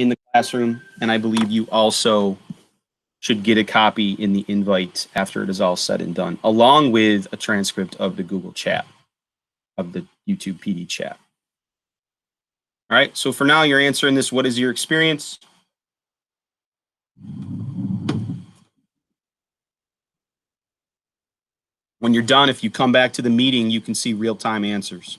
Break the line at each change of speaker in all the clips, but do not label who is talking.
in the classroom, and I believe you also should get a copy in the invite after it is all said and done, along with a transcript of the Google chat, of the YouTube PD chat. All right, so for now, you're answering this, what is your experience? When you're done, if you come back to the meeting, you can see real-time answers.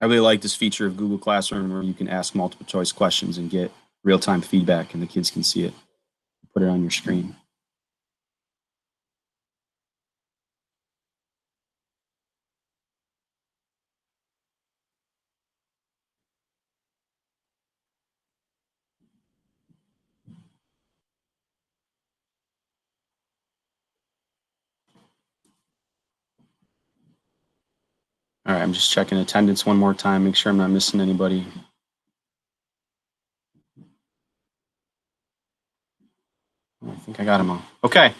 I really like this feature of Google Classroom where you can ask multiple choice questions and get real-time feedback and the kids can see it. Put it on your screen. All right, I'm just checking attendance one more time, make sure I'm not missing anybody. I think I got them all. Okay.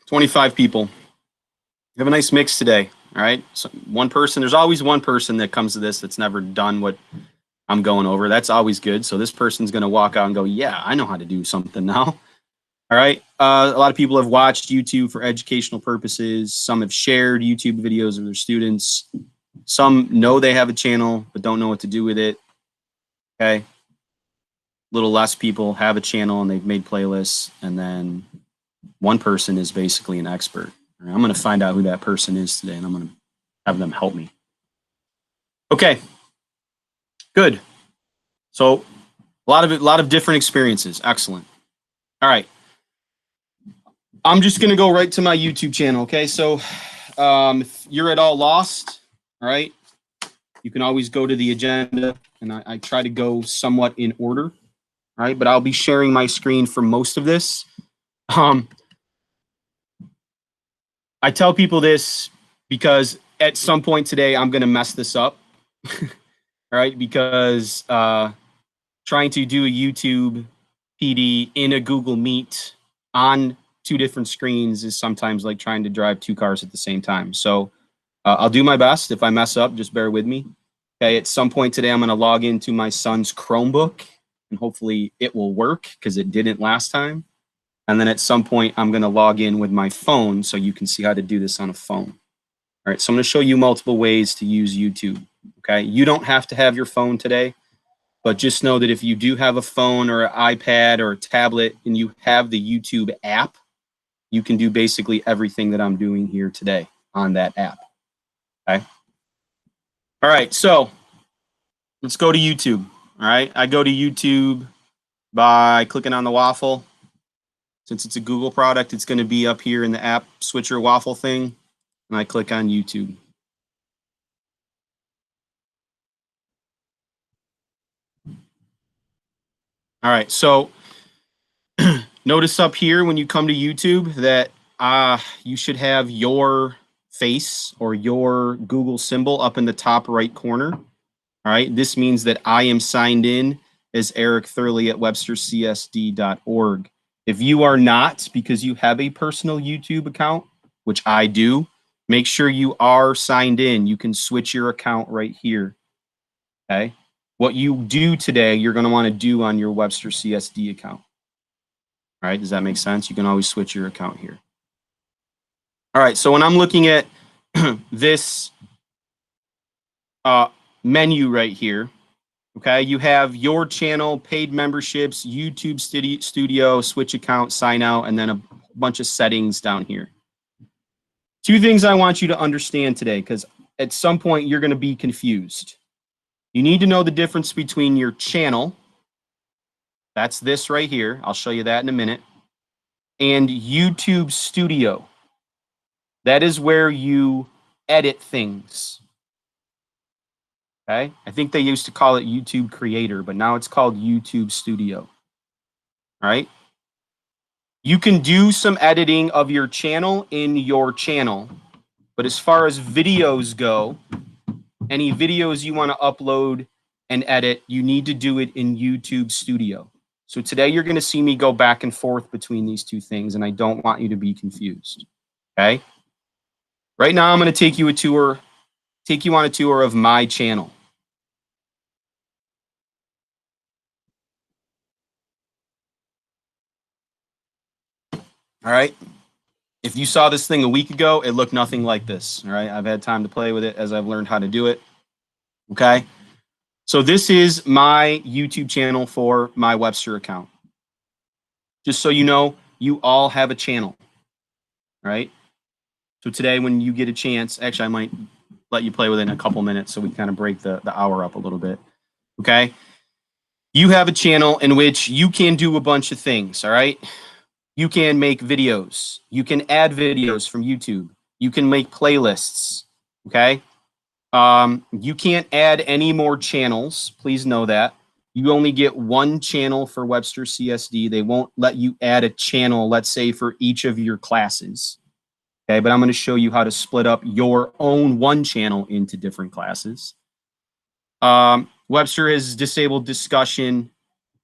25 people. You have a nice mix today, all right? So one person, there's always one person that comes to this that's never done what I'm going over. That's always good. So this person's going to walk out and go, yeah, I know how to do something now. All right. A lot of people have watched YouTube for educational purposes. Some have shared YouTube videos of their students. Some know they have a channel, but don't know what to do with it. Okay. A little less people have a channel and they've made playlists. And then one person is basically an expert. Right, I'm going to find out who that person is today and I'm going to have them help me. Okay. Good. So a lot of different experiences. Excellent. All right. I'm just going to go right to my YouTube channel. Okay. So if you're at all lost, all right, you can always go to the agenda and I try to go somewhat in order. All right. But I'll be sharing my screen for most of this. I tell people this because at some point today, I'm going to mess this up. All right. Because trying to do a YouTube PD in a Google Meet on 2 different screens is sometimes like trying to drive 2 cars at the same time. So I'll do my best. If I mess up, just bear with me. Okay, at some point today, I'm going to log into my son's Chromebook and hopefully it will work because it didn't last time. And then at some point, I'm going to log in with my phone so you can see how to do this on a phone. All right, so I'm going to show you multiple ways to use YouTube. Okay, you don't have to have your phone today. But just know that if you do have a phone or an iPad or a tablet and you have the YouTube app, you can do basically everything that I'm doing here today on that app. Okay. All right. So let's go to YouTube. All right. I go to YouTube by clicking on the waffle. Since it's a Google product, it's going to be up here in the app switcher waffle thing. And I click on YouTube. All right. So notice up here when you come to YouTube that you should have your face or your Google symbol up in the top right corner. All right, this means that I am signed in as Eric Thurley at webstercsd.org. If you are not, because you have a personal YouTube account, which I do, make sure you are signed in. You can switch your account right here. Okay, what you do today, you're going to want to do on your Webster CSD account. All right, does that make sense? You can always switch your account here. All right, so when I'm looking at this menu right here, okay, you have your channel, paid memberships, YouTube Studio, switch account, sign out, and then a bunch of settings down here. 2 things I want you to understand today, because at some point you're going to be confused. You need to know the difference between your channel, that's this right here, I'll show you that in a minute, and YouTube Studio. That is where you edit things. Okay, I think they used to call it YouTube Creator, but now it's called YouTube Studio. All right. You can do some editing of your channel in your channel, but as far as videos go, any videos you want to upload and edit, you need to do it in YouTube Studio. So today you're going to see me go back and forth between these 2 things, and I don't want you to be confused. Okay. Right now I'm going to take you on a tour of my channel. All right. If you saw this thing a week ago, it looked nothing like this. All right. I've had time to play with it as I've learned how to do it. Okay. So this is my YouTube channel for my Webster account. Just so you know, you all have a channel. All right. So today, when you get a chance, actually, I might let you play with it in a couple minutes so we kind of break the hour up a little bit. Okay. You have a channel in which you can do a bunch of things. All right. You can make videos. You can add videos from YouTube. You can make playlists. Okay. You can't add any more channels. Please know that. You only get one channel for Webster CSD. They won't let you add a channel, let's say, for each of your classes. Okay, but I'm going to show you how to split up your own one channel into different classes. Webster has disabled discussion.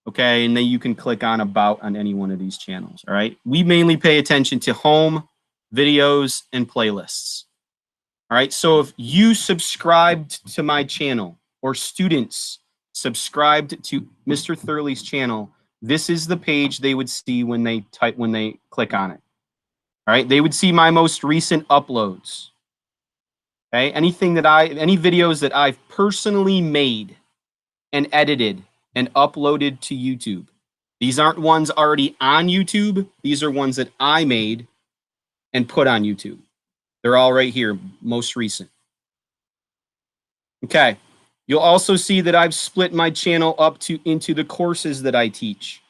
Okay, and then you can click on about on any one of these channels. All right, we mainly pay attention to home, videos, and playlists. All right, so if you subscribed to my channel or students subscribed to Mr. Thurley's channel, this is the page they would see when they click on it. All right, they would see my most recent uploads. Okay, any videos that I've personally made and edited and uploaded to YouTube. These aren't ones already on YouTube. These are ones that I made and put on YouTube. They're all right here, most recent. Okay, you'll also see that I've split my channel up into the courses that I teach.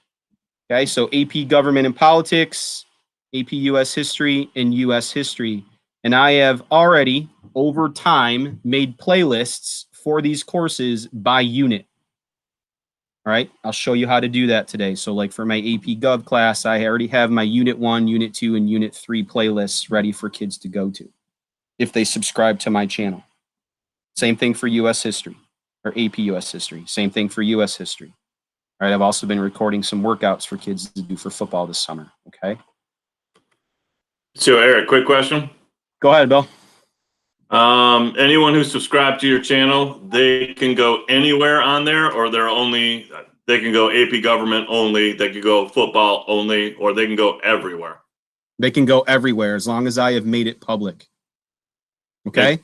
Okay, so AP Government and Politics, AP US History, and US History. And I have already, over time, made playlists for these courses by unit. All right, I'll show you how to do that today. So like for my AP Gov class, I already have my Unit 1, Unit 2, and Unit 3 playlists ready for kids to go to if they subscribe to my channel. Same thing for US History or AP US History. Same thing for US History. All right, I've also been recording some workouts for kids to do for football this summer, okay?
So Eric, quick question.
Go ahead, Bill.
Anyone who's subscribed to your channel, they can go anywhere on there, or they can go AP Government only, they can go football only, or they can go everywhere?
They can go everywhere as long as I have made it public. Okay?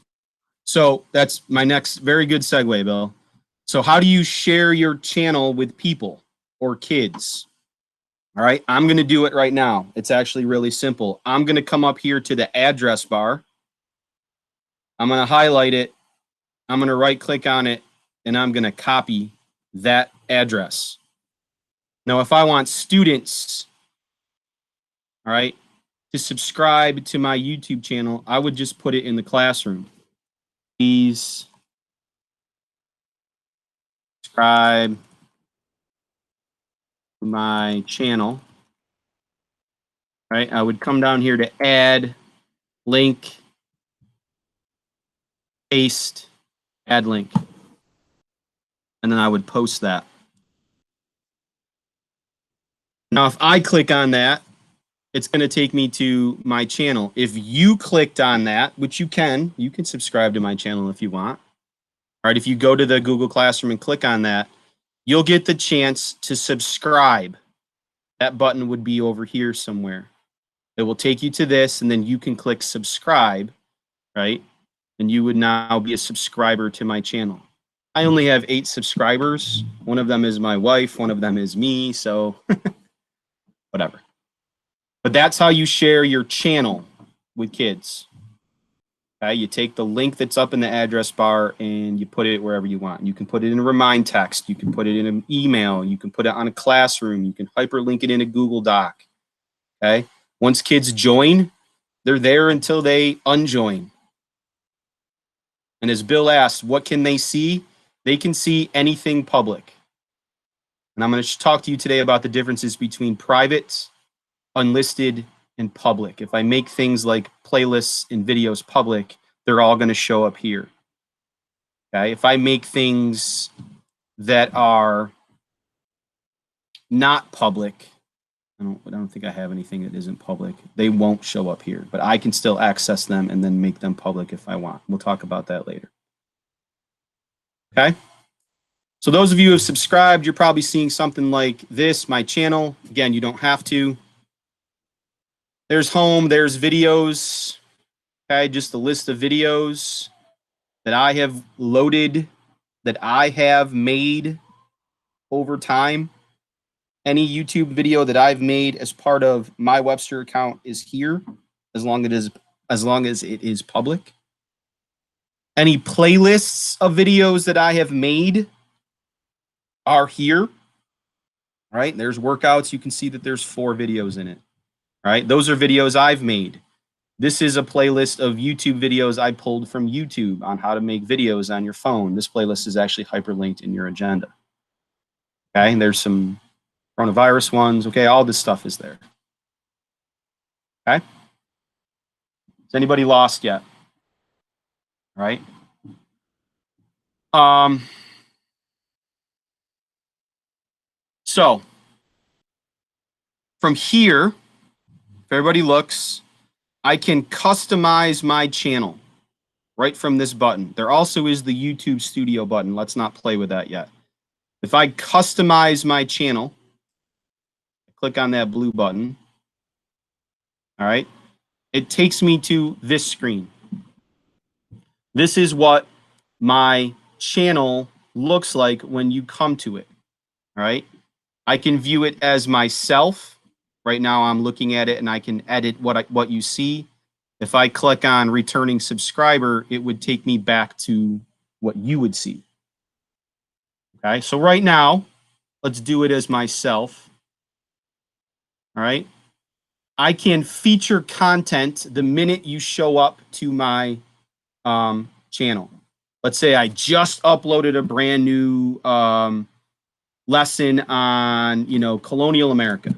So that's my next very good segue, Bill. So how do you share your channel with people or kids? All right, I'm going to do it right now. It's actually really simple. I'm going to come up here to the address bar. I'm going to highlight it. I'm going to right click on it, and I'm going to copy that address. Now, if I want students, all right, to subscribe to my YouTube channel, I would just put it in the classroom. Please subscribe to my channel. Right, I would come down here to add, link, paste, add link. And then I would post that. Now, if I click on that, it's going to take me to my channel. If you clicked on that, which you can subscribe to my channel if you want. All right, if you go to the Google Classroom and click on that, you'll get the chance to subscribe. That button would be over here somewhere. It will take you to this, and then you can click subscribe, right? And you would now be a subscriber to my channel. I only have 8 subscribers. One of them is my wife. One of them is me. So whatever. But that's how you share your channel with kids. Okay, you take the link that's up in the address bar and you put it wherever you want. You can put it in a remind text. You can put it in an email. You can put it on a classroom. You can hyperlink it in a Google Doc. Okay. Once kids join, they're there until they unjoin. And as Bill asked, what can they see? They can see anything public. And I'm going to talk to you today about the differences between private, unlisted, and public. If I make things like playlists and videos public, they're all going to show up here. Okay. If I make things that are not public, I don't think I have anything that isn't public. They won't show up here, but I can still access them and then make them public if I want. We'll talk about that later. Okay. So those of you who have subscribed, you're probably seeing something like this, my channel. Again, you don't have to. There's home, there's videos. Okay, just a list of videos that I have loaded, that I have made over time. Any YouTube video that I've made as part of my Webster account is here, as long as it is public. Any playlists of videos that I have made are here. Right? There's workouts. You can see that there's 4 videos in it. Right? Those are videos I've made. This is a playlist of YouTube videos I pulled from YouTube on how to make videos on your phone. This playlist is actually hyperlinked in your agenda. Okay, and there's some coronavirus ones. Okay, all this stuff is there. Okay, is anybody lost yet? Right. So from here, if everybody looks, I can customize my channel right from this button. There also is the YouTube Studio button. Let's not play with that yet. If I customize my channel, click on that blue button. All right. It takes me to this screen. This is what my channel looks like when you come to it. All right. I can view it as myself. Right now I'm looking at it and I can edit what you see. If I click on returning subscriber, it would take me back to what you would see. Okay. So right now, let's do it as myself. All right. I can feature content the minute you show up to my channel. Let's say I just uploaded a brand new lesson on, colonial America,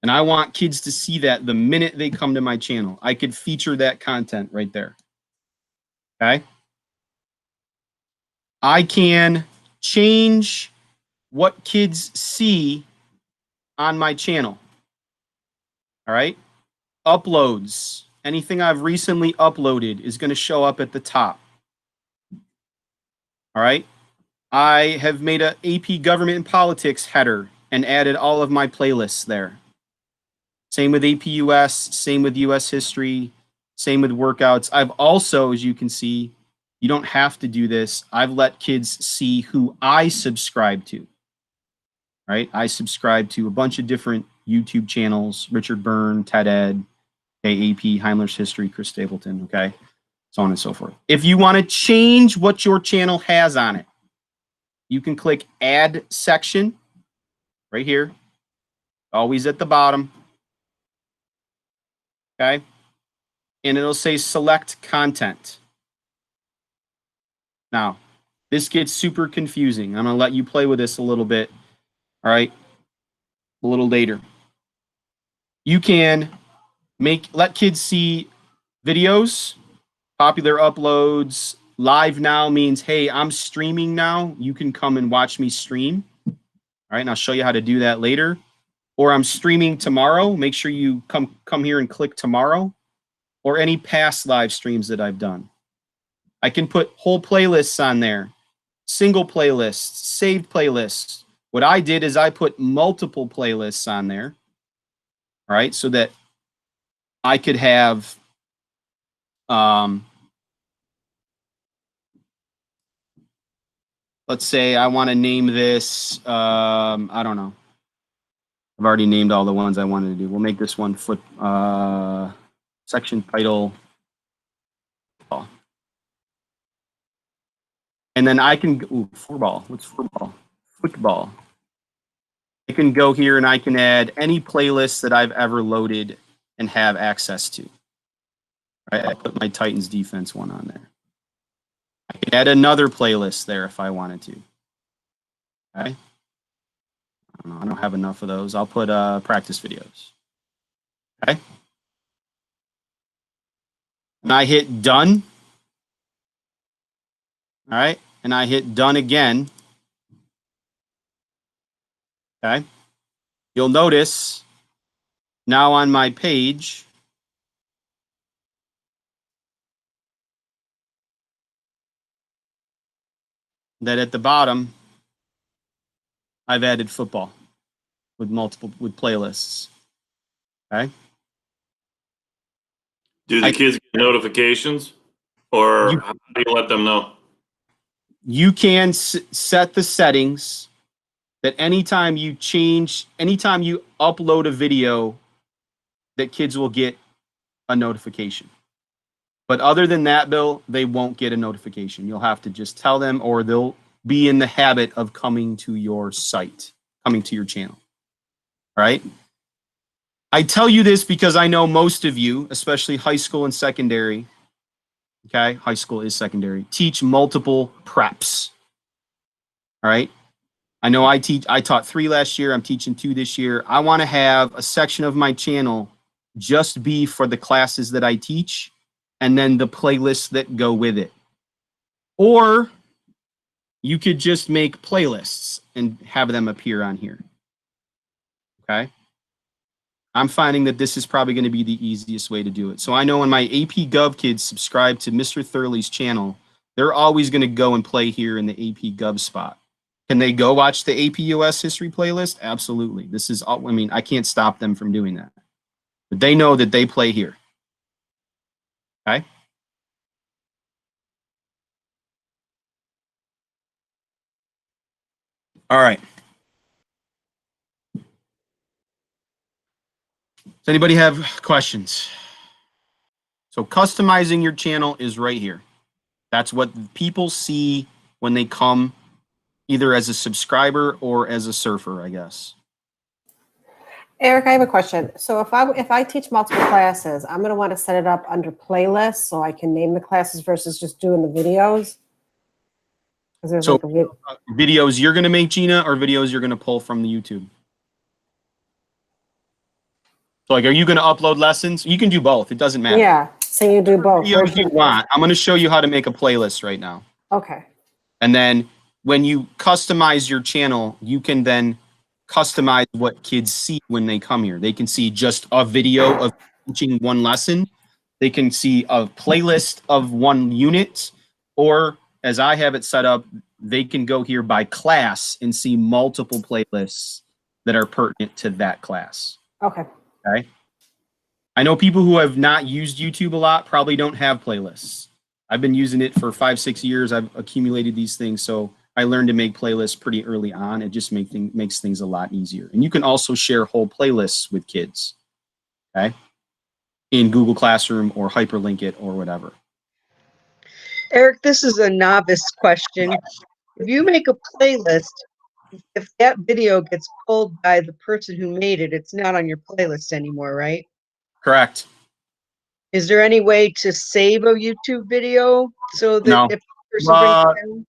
and I want kids to see that the minute they come to my channel. I could feature that content right there. Okay. I can change what kids see on my channel. All right. Uploads. Anything I've recently uploaded is going to show up at the top. All right. I have made a AP Government and Politics header and added all of my playlists there. Same with AP US, same with US History, same with workouts. I've also, as you can see, you don't have to do this. I've let kids see who I subscribe to. Right? I subscribe to a bunch of different YouTube channels, Richard Byrne, TED Ed, AP, Heimler's History, Chris Stapleton, okay? So on and so forth. If you want to change what your channel has on it, you can click Add Section right here, always at the bottom, okay? And it'll say Select Content. Now, this gets super confusing. I'm going to let you play with this a little bit, all right, a little later. You can let kids see videos, popular uploads. Live now means, hey, I'm streaming now. You can come and watch me stream. All right, and I'll show you how to do that later. Or I'm streaming tomorrow. Make sure you come here and click tomorrow, or any past live streams that I've done. I can put whole playlists on there, single playlists, saved playlists. What I did is I put multiple playlists on there, all right, so that I could have let's say I want to name this, I don't know. I've already named all the ones I wanted to do. We'll make this one section title. And then I can, football. What's football? Football. I can go here and I can add any playlist that I've ever loaded and have access to. Right? I put my Titans defense one on there. I can add another playlist there if I wanted to. Okay. I don't have enough of those. I'll put practice videos. Okay. And I hit done. All right. And I hit done again. Okay. You'll notice now on my page that at the bottom, I've added football with playlists. Okay.
Do the kids get notifications, or how do you let them know?
You can set the settings that anytime you upload a video, that kids will get a notification. But other than that, Bill, they won't get a notification. You'll have to just tell them, or they'll be in the habit of coming to your site, coming to your channel. All right? I tell you this because I know most of you, especially high school and secondary, okay, high school is secondary, teach multiple preps. All right? I know I taught 3 last year. I'm teaching 2 this year. I want to have a section of my channel just be for the classes that I teach and then the playlists that go with it. Or you could just make playlists and have them appear on here. Okay? I'm finding that this is probably going to be the easiest way to do it. So I know when my AP Gov kids subscribe to Mr. Thurley's channel, they're always going to go and play here in the AP Gov spot. Can they go watch the AP US history playlist? Absolutely. This is, I mean, I can't stop them from doing that. But they know that they play here. Okay? All right. Does anybody have questions? So customizing your channel is right here. That's what people see when they come either as a subscriber or as a surfer, I guess.
Eric, I have a question. So if I teach multiple classes, I'm going to want to set it up under playlists so I can name the classes versus just doing the videos.
So like videos you're going to make, Gina, or videos you're going to pull from the YouTube? So like, are you going to upload lessons? You can do both. It doesn't matter.
Yeah. So you do both.
Videos you want. I'm going to show you how to make a playlist right now.
Okay.
And then when you customize your channel, you can then customize what kids see when they come here. They can see just a video of teaching one lesson. They can see a playlist of one unit, or as I have it set up, they can go here by class and see multiple playlists that are pertinent to that class.
Okay.
Okay. I know people who have not used YouTube a lot probably don't have playlists. I've been using it for 5-6 years. I've accumulated these things. So I learned to make playlists pretty early on. It just makes things a lot easier. And you can also share whole playlists with kids, okay, in Google Classroom or hyperlink it or whatever.
Eric, this is a novice question. If you make a playlist, if that video gets pulled by the person who made it, it's not on your playlist anymore, right?
Correct.
Is there any way to save a YouTube video so that
No.
if the person brings it down?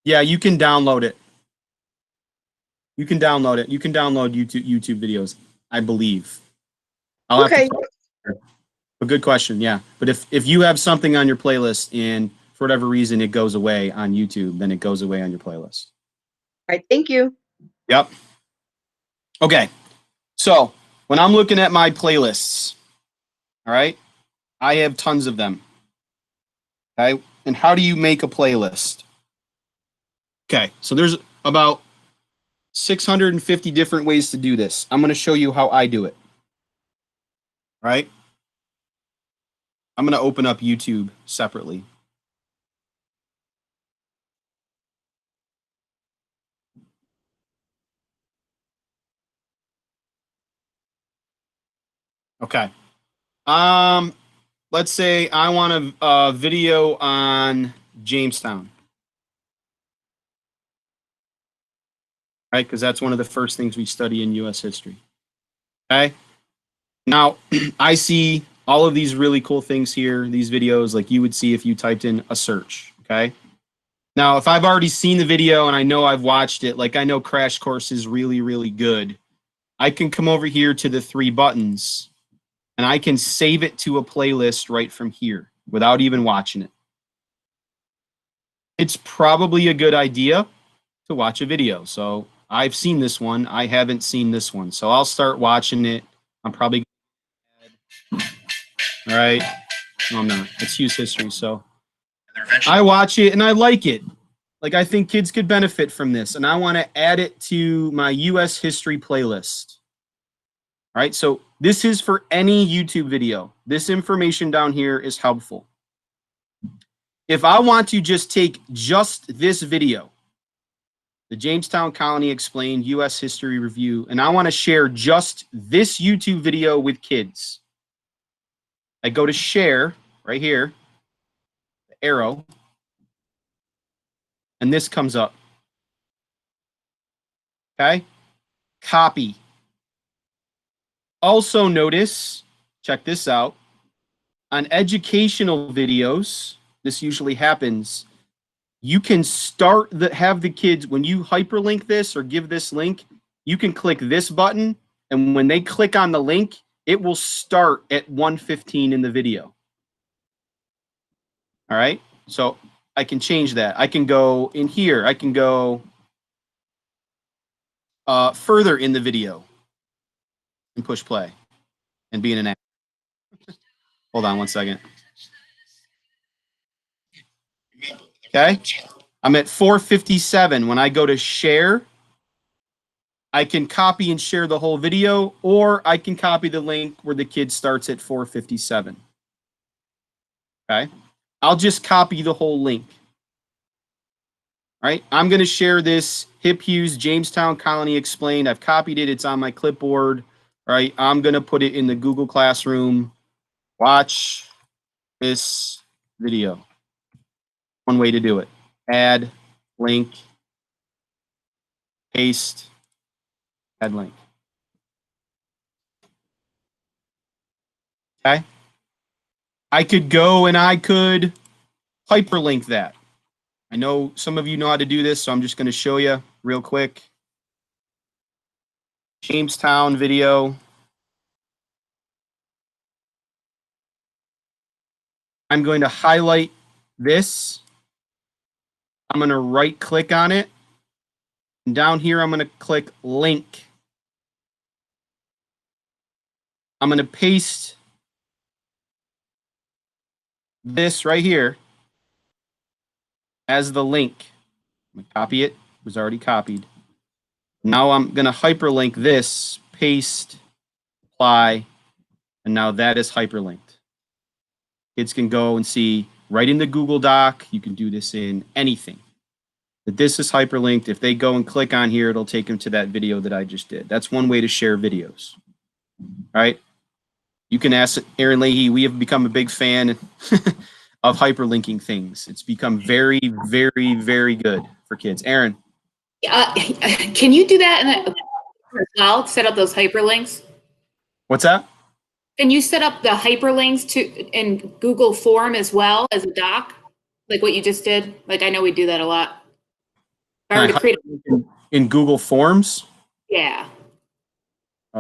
Yeah, you can download it. You can download it. You can download YouTube videos, I believe.
Okay.
A good question, yeah. But if you have something on your playlist and for whatever reason it goes away on YouTube, then it goes away on your playlist.
All right, thank you.
Yep. Okay. So when I'm looking at my playlists, all right, I have tons of them. Okay. And how do you make a playlist? Okay. So there's about 650 different ways to do this. I'm going to show you how I do it. All right. I'm going to open up YouTube separately. Okay. Let's say I want a video on Jamestown. Right? Because that's one of the first things we study in U.S. history. Okay. Now, I see all of these really cool things here, these videos, like you would see if you typed in a search. Okay. Now, if I've already seen the video and I know I've watched it, like I know Crash Course is really, really good, I can come over here to the 3 buttons and I can save it to a playlist right from here without even watching it. It's probably a good idea to watch a video. So I've seen this one. I haven't seen this one. So I'll start watching it. I'm probably, all right. No, I'm not. It's Hughes history. So I watch it and I like it. Like I think kids could benefit from this and I want to add it to my US history playlist. All right, so this is for any YouTube video. This information down here is helpful. If I want to just take just this video, the Jamestown Colony Explained U.S. History Review, and I want to share just this YouTube video with kids, I go to share right here, the arrow, and this comes up. Okay, copy. Also notice, check this out, on educational videos, this usually happens, you can have the kids, when you hyperlink this or give this link, you can click this button, and when they click on the link, it will start at 1:15 in the video. All right, so I can change that. I can go in here, I can go further in the video and push play and be in an app. Hold on one second. Okay, I'm at 4:57. When I go to share, I can copy and share the whole video, or I can copy the link where the kid starts at 4:57. Okay, I'll just copy the whole link. All right, I'm going to share this Hip Hughes Jamestown Colony Explained. I've copied it. It's on my clipboard. All right, I'm going to put it in the Google Classroom. Watch this video. One way to do it. Add link, paste, add link. Okay. I could go and I could hyperlink that. I know some of you know how to do this, so I'm just going to show you real quick. Jamestown video. I'm going to highlight this. I'm going to right click on it. And down here, I'm going to click link. I'm going to paste this right here as the link. I'm going to copy it. It was already copied. Now I'm going to hyperlink this, paste, apply, and now that is hyperlinked. Kids can go and see right in the Google Doc. You can do this in anything. But this is hyperlinked. If they go and click on here, it'll take them to that video that I just did. That's one way to share videos. All right. You can ask Aaron Leahy. We have become a big fan of hyperlinking things. It's become very, very, very good for kids. Aaron.
Can you do that as well? Set up those hyperlinks?
What's that?
Can you set up the hyperlinks in Google Form as well as a doc, like what you just did? Like I know we do that a lot.
In Google Forms?
Yeah.
I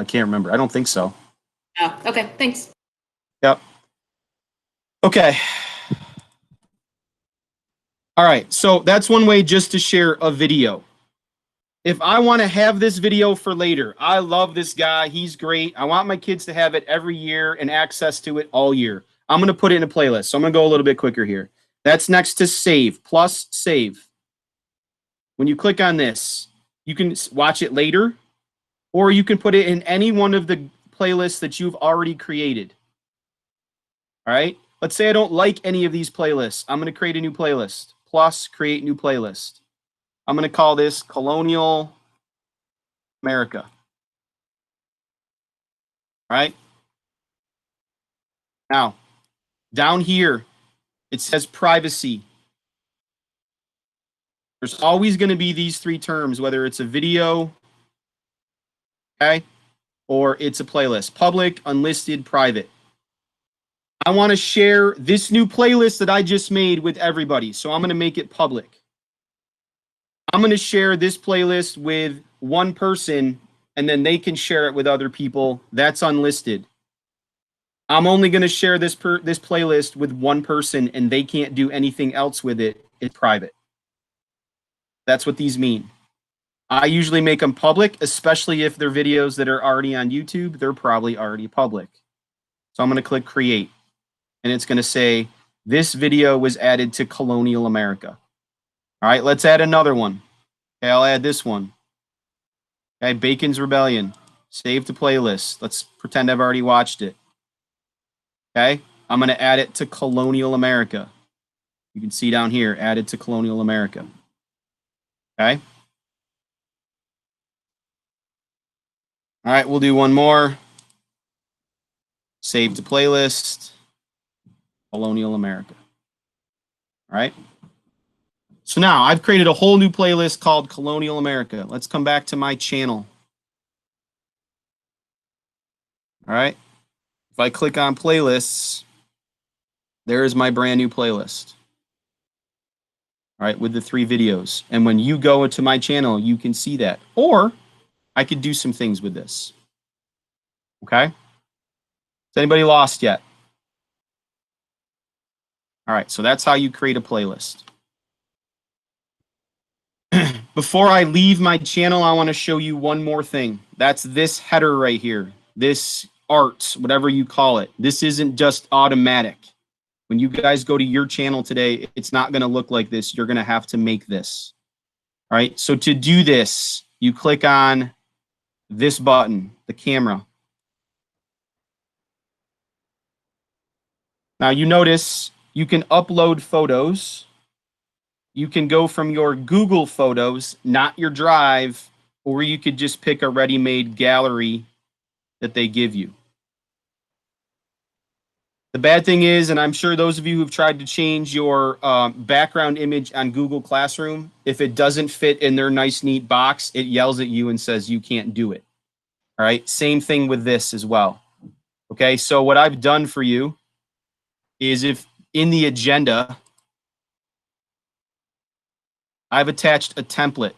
can't remember. I don't think so.
Oh, okay. Thanks.
Yep. Okay. All right. So that's one way just to share a video. If I want to have this video for later, I love this guy. He's great. I want my kids to have it every year and access to it all year. I'm going to put it in a playlist. So I'm going to go a little bit quicker here. That's next to save, plus save. When you click on this, you can watch it later, or you can put it in any one of the playlists that you've already created. All right. Let's say I don't like any of these playlists. I'm going to create a new playlist. Plus, create new playlist. I'm going to call this Colonial America. All right. Now, down here, it says privacy. There's always going to be these three terms, whether it's a video, okay, or it's a playlist. Public, unlisted, private. I want to share this new playlist that I just made with everybody, so I'm going to make it public. I'm going to share this playlist with one person, and then they can share it with other people. That's unlisted. I'm only going to share this playlist with one person, and they can't do anything else with it. It's private. That's what these mean. I usually make them public, especially if they're videos that are already on YouTube. They're probably already public. So I'm going to click create, and it's going to say this video was added to Colonial America. All right, let's add another one. Okay, I'll add this one. Okay, Bacon's Rebellion. Save to playlist. Let's pretend I've already watched it. Okay, I'm going to add it to Colonial America. You can see down here, added to Colonial America. Okay. All right, we'll do one more. Save to playlist, Colonial America. All right. So now I've created a whole new playlist called Colonial America. Let's come back to my channel. All right. If I click on playlists, there is my brand new playlist. All right, with the 3 videos. And when you go into my channel, you can see that. Or I could do some things with this. Okay? Is anybody lost yet? All right, so that's how you create a playlist. Before I leave my channel, I want to show you one more thing. That's this header right here. This art, whatever you call it. This isn't just automatic. When you guys go to your channel today, it's not going to look like this. You're going to have to make this. All right, so to do this, you click on this button, the camera. Now you notice you can upload photos. You can go from your Google Photos, not your Drive, or you could just pick a ready-made gallery that they give you. The bad thing is, and I'm sure those of you who've tried to change your background image on Google Classroom, if it doesn't fit in their nice, neat box, it yells at you and says you can't do it. All right, same thing with this as well. Okay, so what I've done for you is if in the agenda, I've attached a template.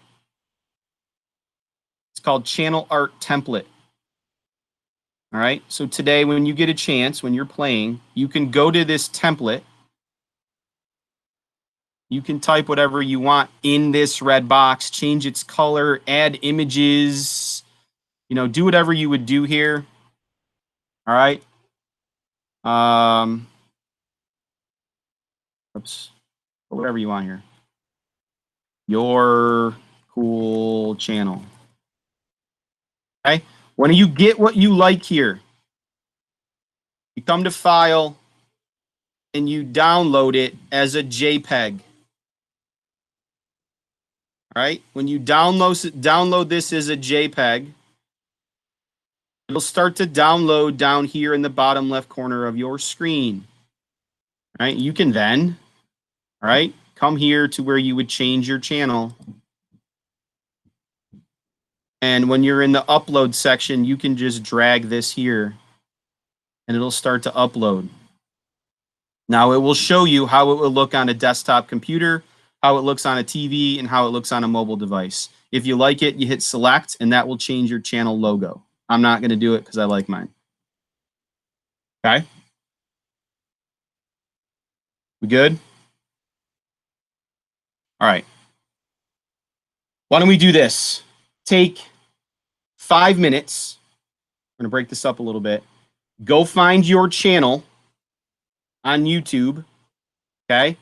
It's called Channel Art Template. All right, so today when you get a chance, when you're playing, you can go to this template. You can type whatever you want in this red box, change its color, add images, you know, do whatever you would do here. All right. Oops. Whatever you want here. Your cool channel. Okay. When you get what you like here, you come to File and you download it as a JPEG. All right. When you download this as a JPEG, it'll start to download down here in the bottom left corner of your screen. All right. You can then, all right, come here to where you would change your channel. And when you're in the upload section, you can just drag this here and it'll start to upload. Now it will show you how it will look on a desktop computer, how it looks on a TV, and how it looks on a mobile device. If you like it, you hit select and that will change your channel logo. I'm not going to do it because I like mine. Okay. We good? All right. Why don't we do this? Take 5 minutes. I'm going to break this up a little bit. Go find your channel on YouTube. Okay.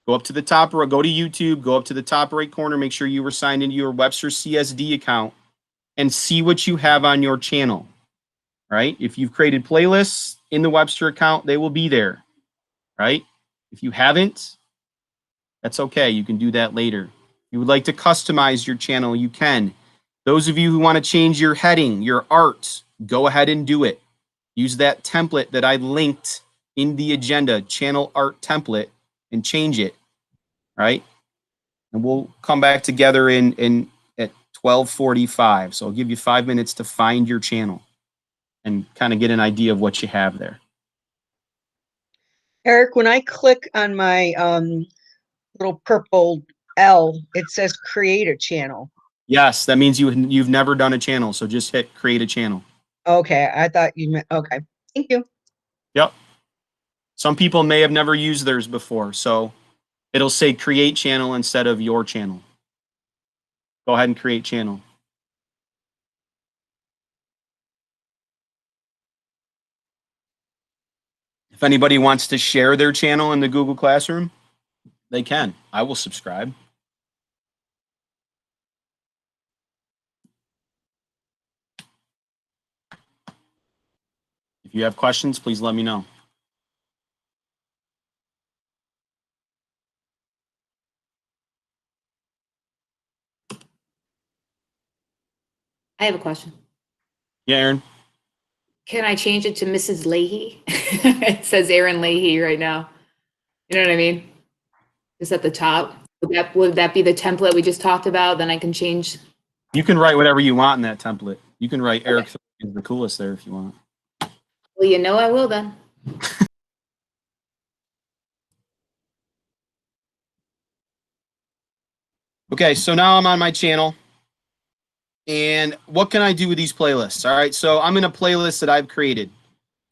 Go up to the top row, go to YouTube, go up to the top right corner, make sure you were signed into your Webster CSD account and see what you have on your channel. Right? If you've created playlists in the Webster account, they will be there. Right? If you haven't, that's okay. You can do that later. If you would like to customize your channel, you can. Those of you who want to change your heading, your art, go ahead and do it. Use that template that I linked in the agenda, channel art template, and change it. Right? And we'll come back together at 12:45. So I'll give you 5 minutes to find your channel and kind of get an idea of what you have there.
Eric, when I click on my little purple L, it says create a channel.
Yes, that means you've never done a channel. So just hit create a channel.
Okay, I thought you meant, okay. Thank you.
Yep. Some people may have never used theirs before. So it'll say create channel instead of your channel. Go ahead and create channel. If anybody wants to share their channel in the Google Classroom, they can. I will subscribe. If you have questions, please let me know.
I have a question.
Yeah, Aaron.
Can I change it to Mrs. Leahy? It says Aaron Leahy right now. You know what I mean? Just at the top. Would that be the template we just talked about? Then I can change.
You can write whatever you want in that template. You can write Eric is the coolest there if you want.
Well, you know I will then.
Okay, so now I'm on my channel. And what can I do with these playlists? All right, so I'm in a playlist that I've created.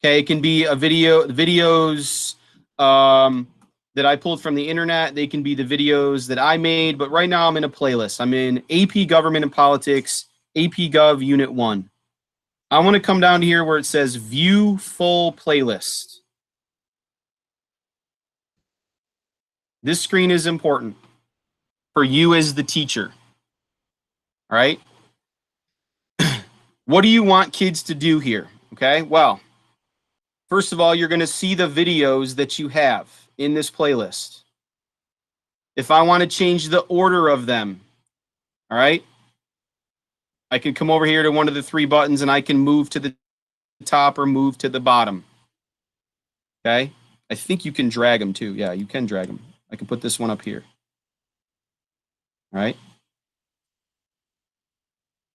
Okay, it can be a videos that I pulled from the internet. They can be the videos that I made, but right now I'm in a playlist. I'm in AP Government and Politics, AP Gov Unit 1. I want to come down to here where it says View Full Playlist. This screen is important for you as the teacher. All right? What do you want kids to do here? Okay, well, first of all, you're going to see the videos that you have in this playlist. If I want to change the order of them, all right, I can come over here to one of the three buttons and I can move to the top or move to the bottom. Okay, I think you can drag them too. Yeah, you can drag them. I can put this one up here. All right.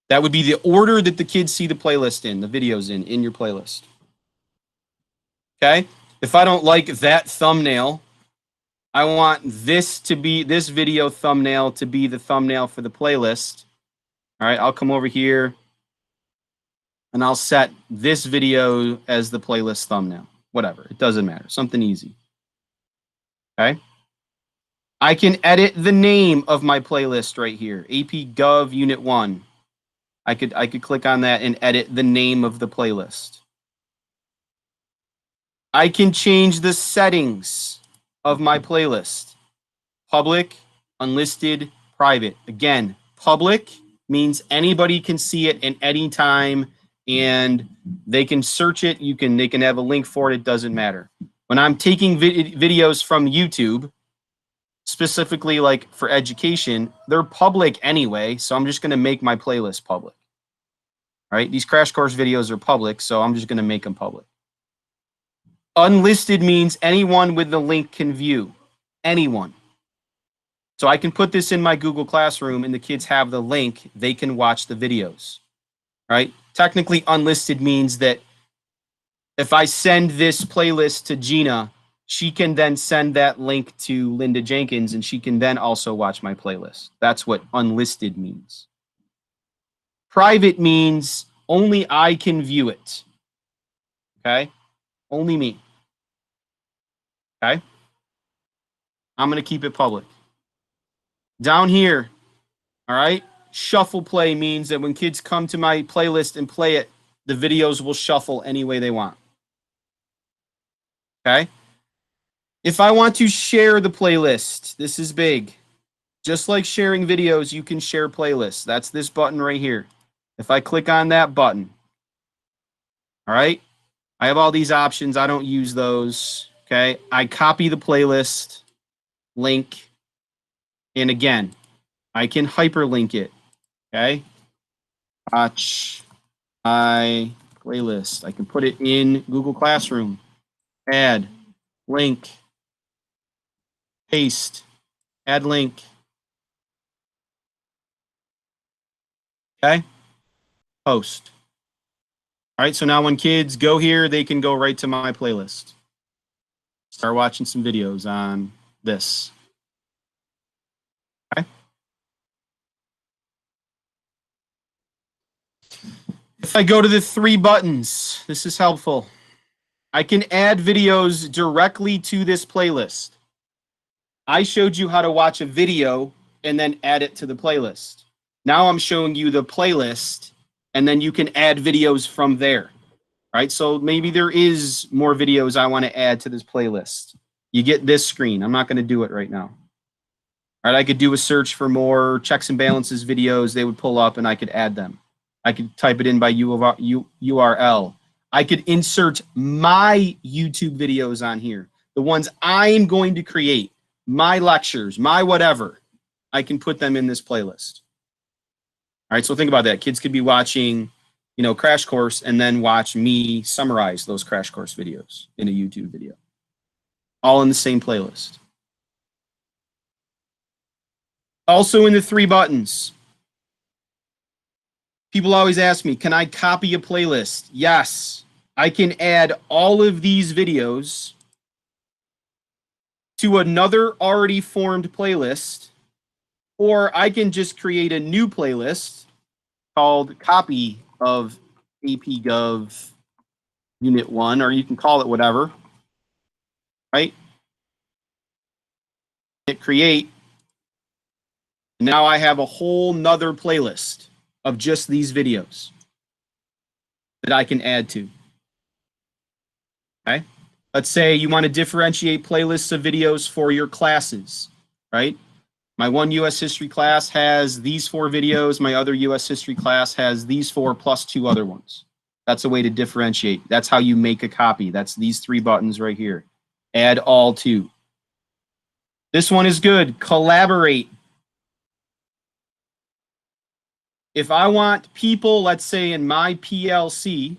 That would be the order that the kids see the playlist in, the videos in your playlist. Okay? If I don't like that thumbnail, I want this video thumbnail to be the thumbnail for the playlist. All right, I'll come over here and I'll set this video as the playlist thumbnail. Whatever, it doesn't matter. Something easy. Okay? I can edit the name of my playlist right here, AP Gov Unit 1. I could click on that and edit the name of the playlist. I can change the settings of my playlist. Public, unlisted, private. Again, public means anybody can see it at any time and they can search it. They can have a link for it. It doesn't matter. When I'm taking videos from YouTube, specifically like for education, they're public anyway. So I'm just going to make my playlist public. All right, these crash course videos are public, so I'm just going to make them public. Unlisted means anyone with the link can view. Anyone. So I can put this in my Google Classroom and the kids have the link. They can watch the videos. All right, technically unlisted means that if I send this playlist to Gina, she can then send that link to Linda Jenkins and she can then also watch my playlist. That's what unlisted means. Private means only I can view it. Okay? Only me. Okay? I'm going to keep it public. Down here, all right, shuffle play means that when kids come to my playlist and play it, the videos will shuffle any way they want. Okay? If I want to share the playlist, this is big. Just like sharing videos, you can share playlists. That's this button right here. If I click on that button, all right, I have all these options. I don't use those. Okay, I copy the playlist link, and again, I can hyperlink it. Okay, watch my playlist. I can put it in Google Classroom. Add link, paste, add link. Okay. Post. All right, so now when kids go here, they can go right to my playlist. Start watching some videos on this. Okay. If I go to the three buttons, this is helpful. I can add videos directly to this playlist. I showed you how to watch a video and then add it to the playlist. Now I'm showing you the playlist and then you can add videos from there, right? So maybe there is more videos I want to add to this playlist. You get this screen. I'm not going to do it right now. All right, I could do a search for more checks and balances videos. They would pull up and I could add them. I could type it in by URL. I could insert my YouTube videos on here, the ones I'm going to create, my lectures, my whatever. I can put them in this playlist. All right, so think about that. Kids could be watching, you know, Crash Course and then watch me summarize those Crash Course videos in a YouTube video. All in the same playlist. Also in the 3 buttons. People always ask me, can I copy a playlist? Yes, I can add all of these videos to another already formed playlist, or I can just create a new playlist called Copy of AP Gov Unit 1, or you can call it whatever, right? Hit create. Now I have a whole nother playlist of just these videos that I can add to. Okay? Let's say you want to differentiate playlists of videos for your classes, right? My one U.S. history class has these 4 videos. My other U.S. history class has these 4 plus 2 other ones. That's a way to differentiate. That's how you make a copy. That's these 3 buttons right here. Add all to. This one is good. Collaborate. If I want people, let's say in my PLC,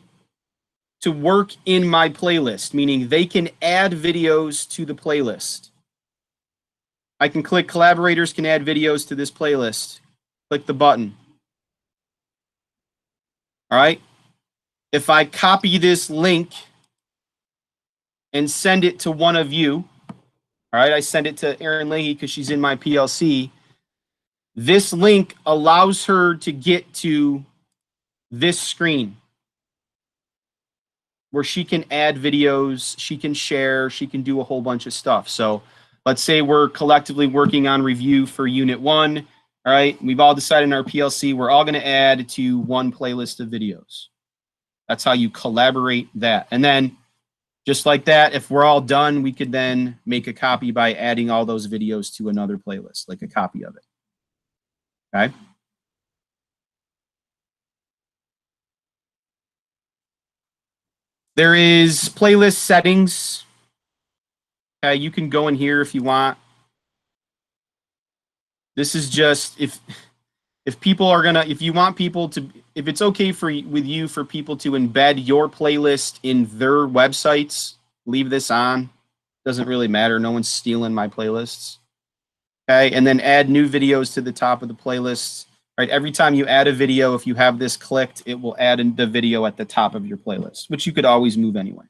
to work in my playlist, meaning they can add videos to the playlist, I can click collaborators can add videos to this playlist. Click the button. All right. If I copy this link and send it to one of you, all right, I send it to Erin Leahy because she's in my PLC. This link allows her to get to this screen where she can add videos, she can share, she can do a whole bunch of stuff. So let's say we're collectively working on review for Unit 1. All right, we've all decided in our PLC we're all going to add to one playlist of videos. That's how you collaborate that. And then just like that, if we're all done, we could then make a copy by adding all those videos to another playlist, like a copy of it. Okay. There is playlist settings. You can go in here if you want. This is just if people are gonna, if you want people to, if it's okay for people to embed your playlist in their websites, leave this on. Doesn't really matter. No one's stealing my playlists. Okay, and then add new videos to the top of the playlist. Right, every time you add a video, if you have this clicked, it will add in the video at the top of your playlist, which you could always move anyway.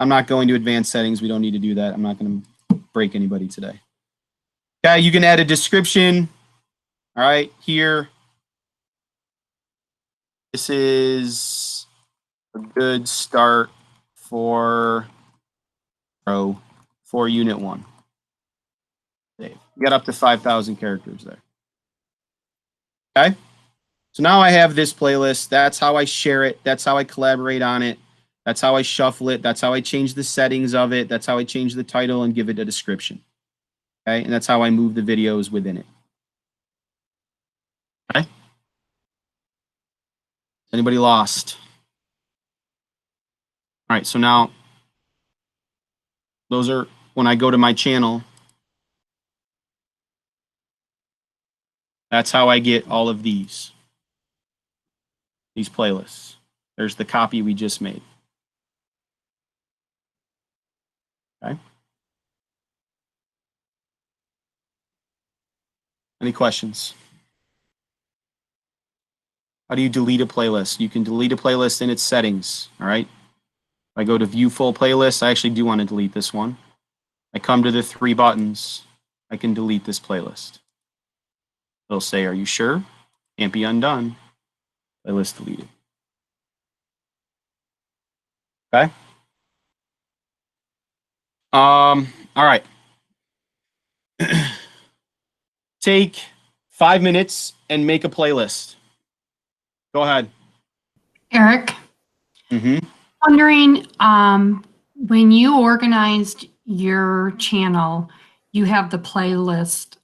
I'm not going to advanced settings. We don't need to do that. I'm not going to break anybody today. Okay, you can add a description. All right, here. This is a good start for Unit 1. You got up to 5,000 characters there. Okay, so now I have this playlist. That's how I share it. That's how I collaborate on it. That's how I shuffle it. That's how I change the settings of it. That's how I change the title and give it a description. Okay, and that's how I move the videos within it. Okay. Anybody lost? All right, so now those are when I go to my channel. That's how I get all of these playlists. There's the copy we just made. Okay. Any questions? How do you delete a playlist? You can delete a playlist in its settings, all right? If I go to view full playlist, I actually do want to delete this one. I come to the 3 buttons, I can delete this playlist. It'll say, are you sure? Can't be undone. Playlist deleted. Okay. All right. Take 5 minutes and make a playlist. Go ahead.
Eric, wondering, when you organized your channel, you have the playlist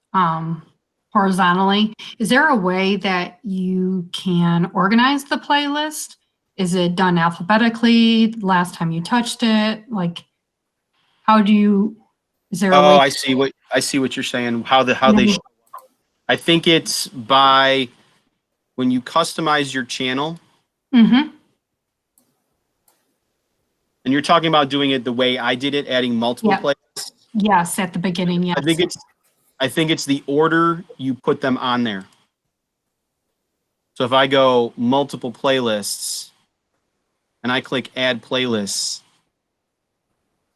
horizontally. Is there a way that you can organize the playlist Is it done alphabetically? Last time you touched it? Like, how do you, is there a
Oh,
way?
I see what you're saying. How they show. I think it's by when you customize your channel,
Mm-hmm.
and you're talking about doing it the way I did it, adding multiple
Yeah.
playlists.
Yes, at the beginning, yes.
I think it's the order you put them on there. So if I go multiple playlists and I click add playlists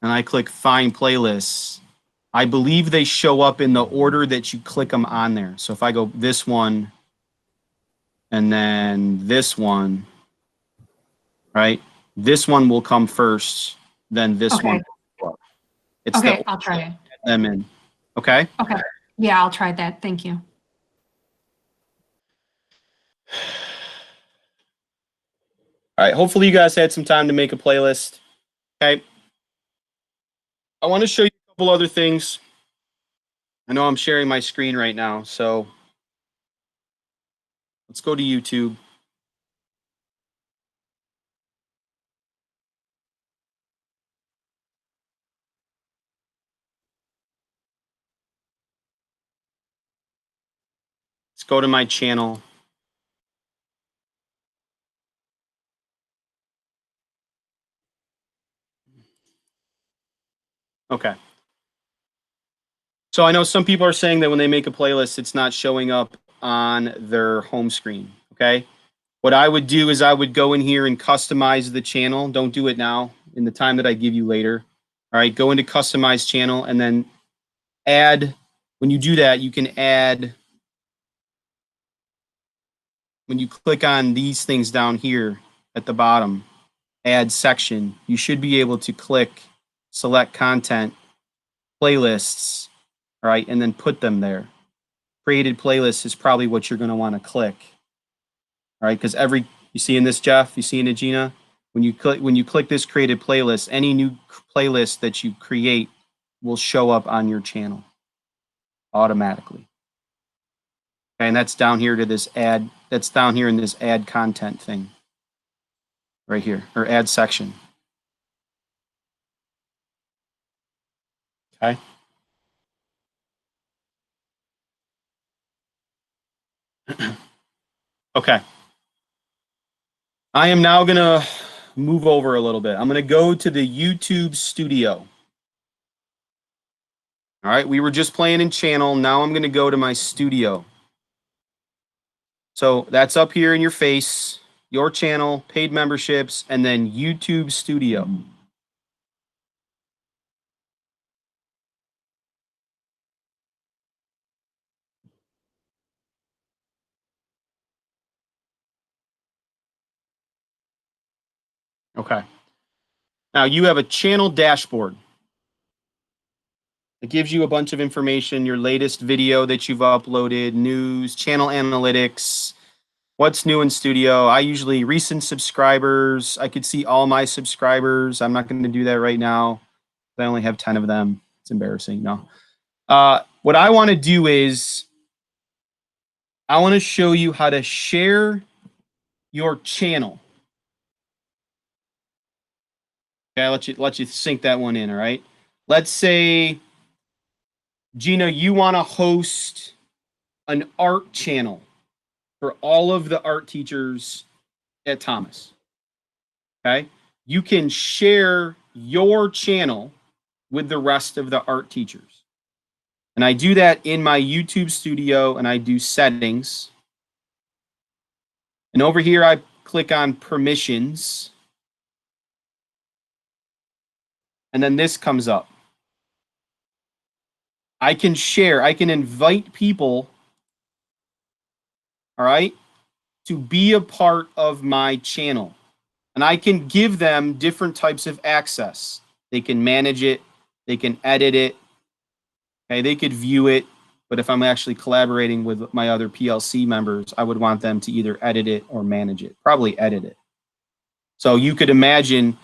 and I click find playlists, I believe they show up in the order that you click them on there. So if I go this one and then this one, right? This one will come first, then this
Okay.
one. It's
Okay,
the
I'll try it.
them in. Okay?
Okay. Yeah, I'll try that. Thank you.
All right. Hopefully you guys had some time to make a playlist. Okay. I want to show you a couple other things. I know I'm sharing my screen right now, so let's go to YouTube. Let's go to my channel. Okay. So I know some people are saying that when they make a playlist, it's not showing up on their home screen. Okay. What I would do is I would go in here and customize the channel. Don't do it now, in the time that I give you later. All right. Go into customize channel and then add. When you do that, you can add. When you click on these things down here at the bottom, add section, you should be able to click select content, playlists, all right, and then put them there. Created playlist is probably what you're going to want to click. All right, because you see in this, Jeff, you see in it, Gina, when you click this created playlist, any new playlist that you create will show up on your channel automatically. Okay, and that's down here to this add, that's down here in this add content thing right here, or add section. Okay. Okay. I am now going to move over a little bit. I'm going to go to the YouTube studio. All right. We were just playing in channel. Now I'm going to go to my studio. So that's up here in your face, your channel, paid memberships, and then YouTube studio. Okay. Now you have a channel dashboard. It gives you a bunch of information, your latest video that you've uploaded, news, channel analytics, what's new in studio. I usually recent subscribers. I could see all my subscribers. I'm not going to do that right now. I only have 10 of them. It's embarrassing. No. What I want to do is I want to show you how to share your channel. Okay, I'll let you sink that one in, all right? Let's say, Gina, you want to host an art channel for all of the art teachers at Thomas. Okay? You can share your channel with the rest of the art teachers. And I do that in my YouTube studio, and I do settings. And over here, I click on permissions. And then this comes up. I can share, I can invite people, all right, to be a part of my channel. And I can give them different types of access. They can manage it, they can edit it, okay, they could view it. But if I'm actually collaborating with my other PLC members, I would want them to either edit it or manage it, probably edit it. So you could imagine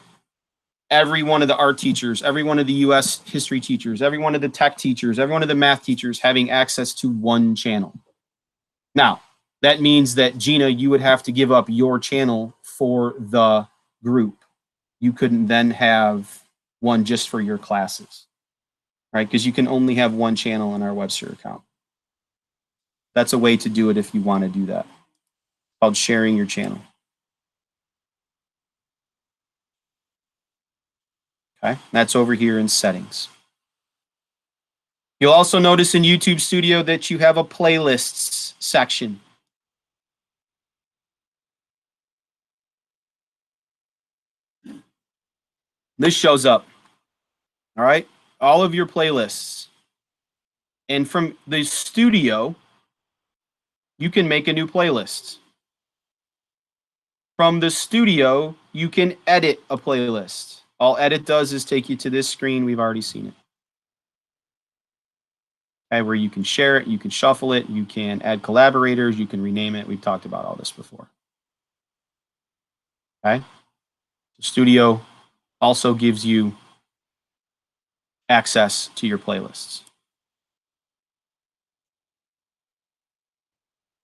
every one of the art teachers, every one of the US history teachers, every one of the tech teachers, every one of the math teachers having access to one channel. Now, that means that, Gina, you would have to give up your channel for the group. You couldn't then have one just for your classes, right? Because you can only have one channel in our Webster account. That's a way to do it if you want to do that. It's called sharing your channel. Okay, that's over here in settings. You'll also notice in YouTube Studio that you have a playlists section. This shows up, all right? All of your playlists. And from the studio, you can make a new playlist. From the studio, you can edit a playlist. All edit does is take you to this screen. We've already seen it. Okay, where you can share it, you can shuffle it, you can add collaborators, you can rename it. We've talked about all this before. Okay. The studio also gives you access to your playlists.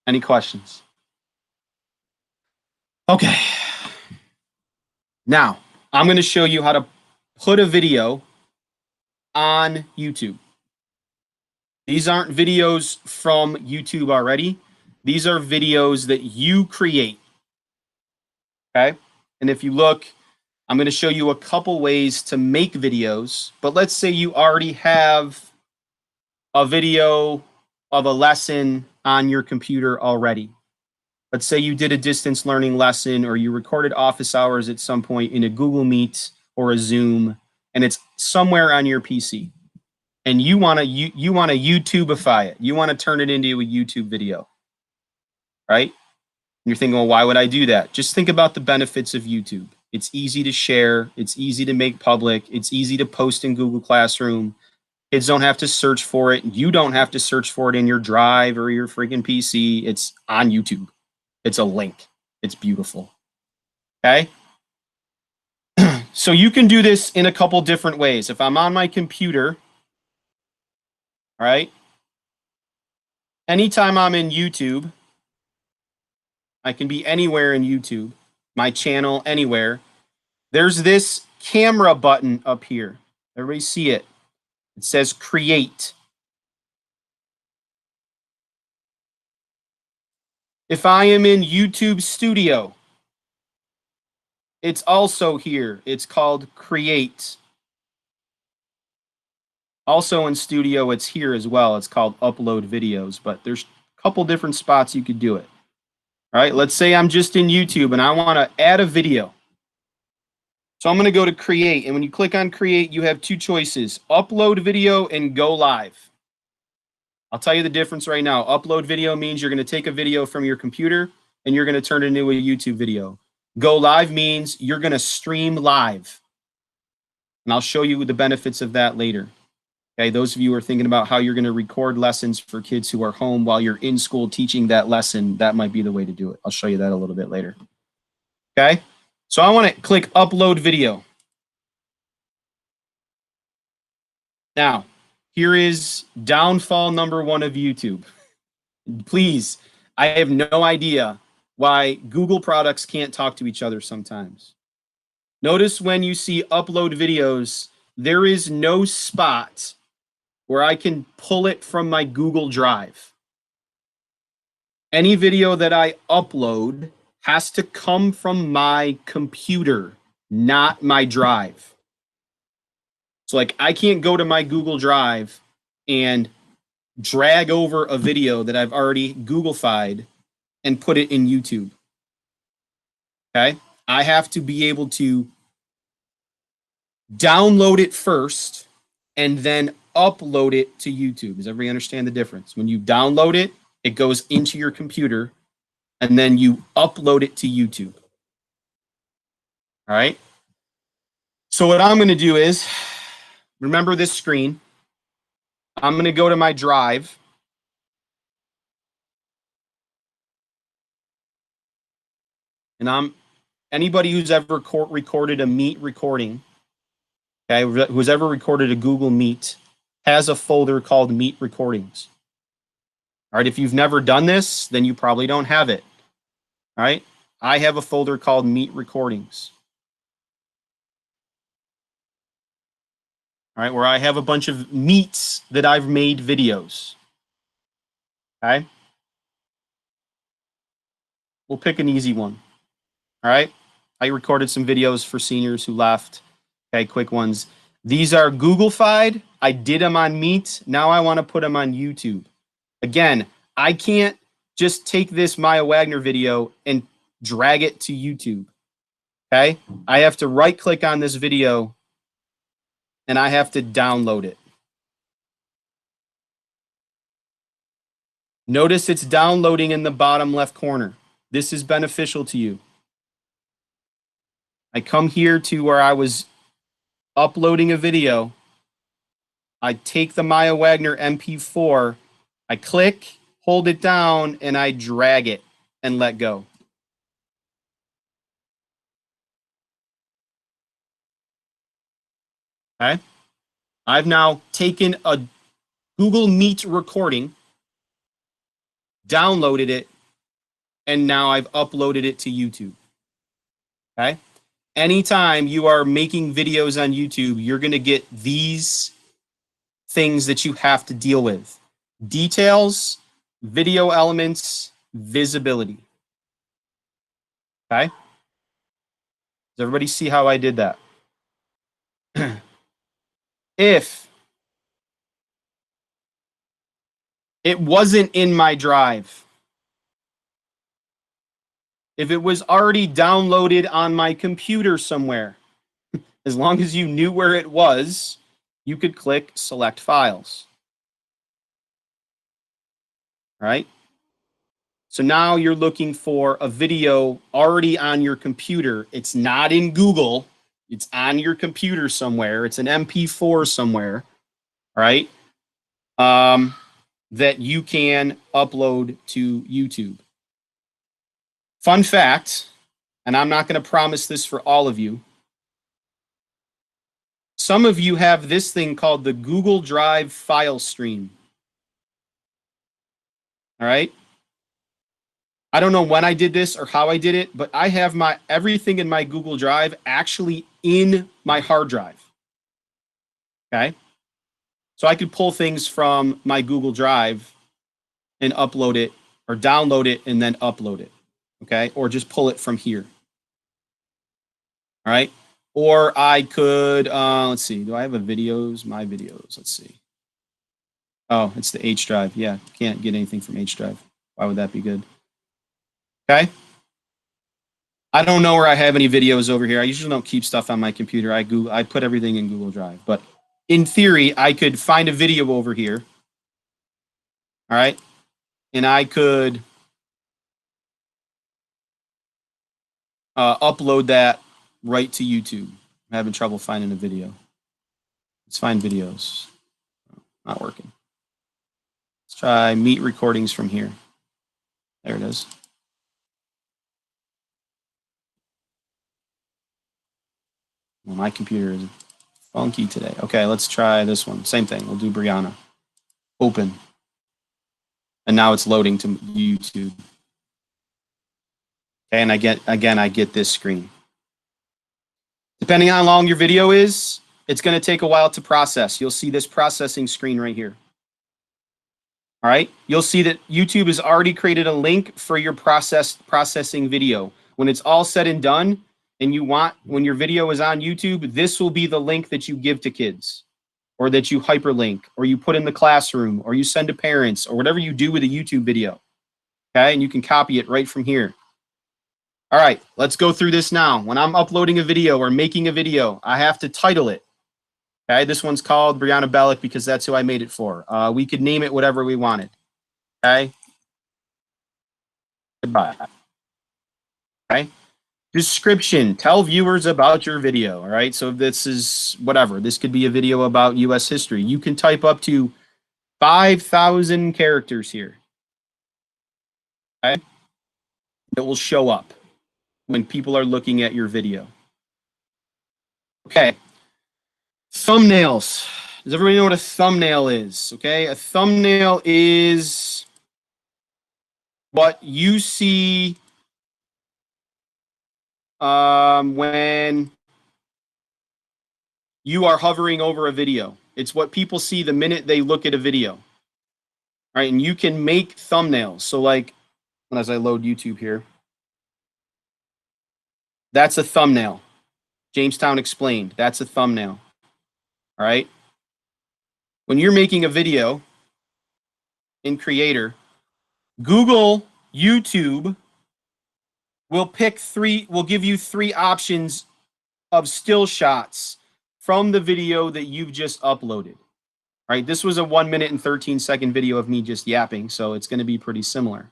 Any questions? Okay. Now, I'm going to show you how to put a video on YouTube. These aren't videos from YouTube already. These are videos that you create. Okay? And if you look, I'm going to show you a couple ways to make videos. But let's say you already have a video of a lesson on your computer already. Let's say you did a distance learning lesson or you recorded office hours at some point in a Google Meet or a Zoom, and it's somewhere on your PC. And you want to YouTubeify it. You want to turn it into a YouTube video, right? And you're thinking, well, why would I do that? Just think about the benefits of YouTube. It's easy to share. It's easy to make public. It's easy to post in Google Classroom. Kids don't have to search for it. You don't have to search for it in your Drive or your freaking PC. It's on YouTube. It's a link. It's beautiful. Okay? So you can do this in a couple different ways. If I'm on my computer, all right, anytime I'm in YouTube, I can be anywhere in YouTube, my channel, anywhere. There's this camera button up here. Everybody see it? It says create. If I am in YouTube Studio, it's also here. It's called create. Also in Studio, it's here as well. It's called upload videos, but there's a couple different spots you could do it. All right, let's say I'm just in YouTube and I want to add a video. So I'm going to go to create, and when you click on create, you have two choices, upload video and go live. I'll tell you the difference right now. Upload video means you're going to take a video from your computer and you're going to turn it into a YouTube video. Go live means you're going to stream live. And I'll show you the benefits of that later. Okay, those of you who are thinking about how you're going to record lessons for kids who are home while you're in school teaching that lesson, that might be the way to do it. I'll show you that a little bit later. Okay, so I want to click upload video. Now, here is downfall number one of YouTube. Please, I have no idea why Google products can't talk to each other sometimes. Notice when you see upload videos, there is no spot where I can pull it from my Google Drive. Any video that I upload has to come from my computer, not my drive. So like I can't go to my Google Drive and drag over a video that I've already Googlefied and put it in YouTube. Okay? I have to be able to download it first and then upload it to YouTube. Does everybody understand the difference? When you download it, it goes into your computer and then you upload it to YouTube. All right? So what I'm going to do is, remember this screen. I'm going to go to my drive. And anybody who's ever recorded a Meet recording, okay, who's ever recorded a Google Meet, has a folder called Meet Recordings. All right, if you've never done this, then you probably don't have it. All right, I have a folder called Meet Recordings. All right, where I have a bunch of meets that I've made videos. Okay. We'll pick an easy one. All right. I recorded some videos for seniors who left. Okay, quick ones. These are Google-fied. I did them on Meet. Now I want to put them on YouTube. Again, I can't just take this Maya Wagner video and drag it to YouTube. Okay. I have to right-click on this video and I have to download it. Notice it's downloading in the bottom left corner. This is beneficial to you. I come here to where I was uploading a video. I take the Maya Wagner MP4, I click, hold it down, and I drag it and let go. Okay. I've now taken a Google Meet recording, downloaded it, and now I've uploaded it to YouTube. Okay. Anytime you are making videos on YouTube, you're going to get these things that you have to deal with: details, video elements, visibility. Okay. Does everybody see how I did that? If it wasn't in my drive, if it was already downloaded on my computer somewhere, as long as you knew where it was, you could click Select Files. All right? So now you're looking for a video already on your computer. It's not in Google. It's on your computer somewhere. It's an MP4 somewhere. All right? That you can upload to YouTube. Fun fact, and I'm not going to promise this for all of you. Some of you have this thing called the Google Drive file stream. All right? I don't know when I did this or how I did it, but I have my everything in my Google Drive actually in my hard drive. Okay? So I could pull things from my Google Drive and upload it, or download it and then upload it. Okay? Or just pull it from here. All right? Or I could, let's see, do I have a videos? My videos, let's see. Oh, it's the H drive. Yeah, can't get anything from H drive. Why would that be good? Okay. I don't know where I have any videos over here. I usually don't keep stuff on my computer. I put everything in Google Drive. But in theory, I could find a video over here. All right. And I could upload that right to YouTube. I'm having trouble finding a video. Let's find videos. Not working. Let's try Meet Recordings from here. There it is. Well, my computer is funky today. Okay, let's try this one. Same thing. We'll do Brianna. Open. And now it's loading to YouTube. Okay, and I get this screen. Depending on how long your video is, it's going to take a while to process. You'll see this processing screen right here. All right, you'll see that YouTube has already created a link for your processing video. When it's all said and done, and when your video is on YouTube, this will be the link that you give to kids, or that you hyperlink, or you put in the classroom, or you send to parents, or whatever you do with a YouTube video. Okay, and you can copy it right from here. All right, let's go through this now. When I'm uploading a video or making a video, I have to title it. Okay, this one's called Brianna Bellick because that's who I made it for. We could name it whatever we wanted. Okay. Goodbye. Okay. Description. Tell viewers about your video. All right. So this is whatever. This could be a video about U.S. history. You can type up to 5,000 characters here. Okay. It will show up when people are looking at your video. Okay. Thumbnails. Does everybody know what a thumbnail is? Okay, a thumbnail is what you see when you are hovering over a video. It's what people see the minute they look at a video. All right, and you can make thumbnails. So like, as I load YouTube here, that's a thumbnail. Jamestown Explained, that's a thumbnail. All right. When you're making a video in Creator, Google, YouTube will give you 3 options of still shots from the video that you've just uploaded. All right, this was a 1 minute and 13-second video of me just yapping, so it's going to be pretty similar.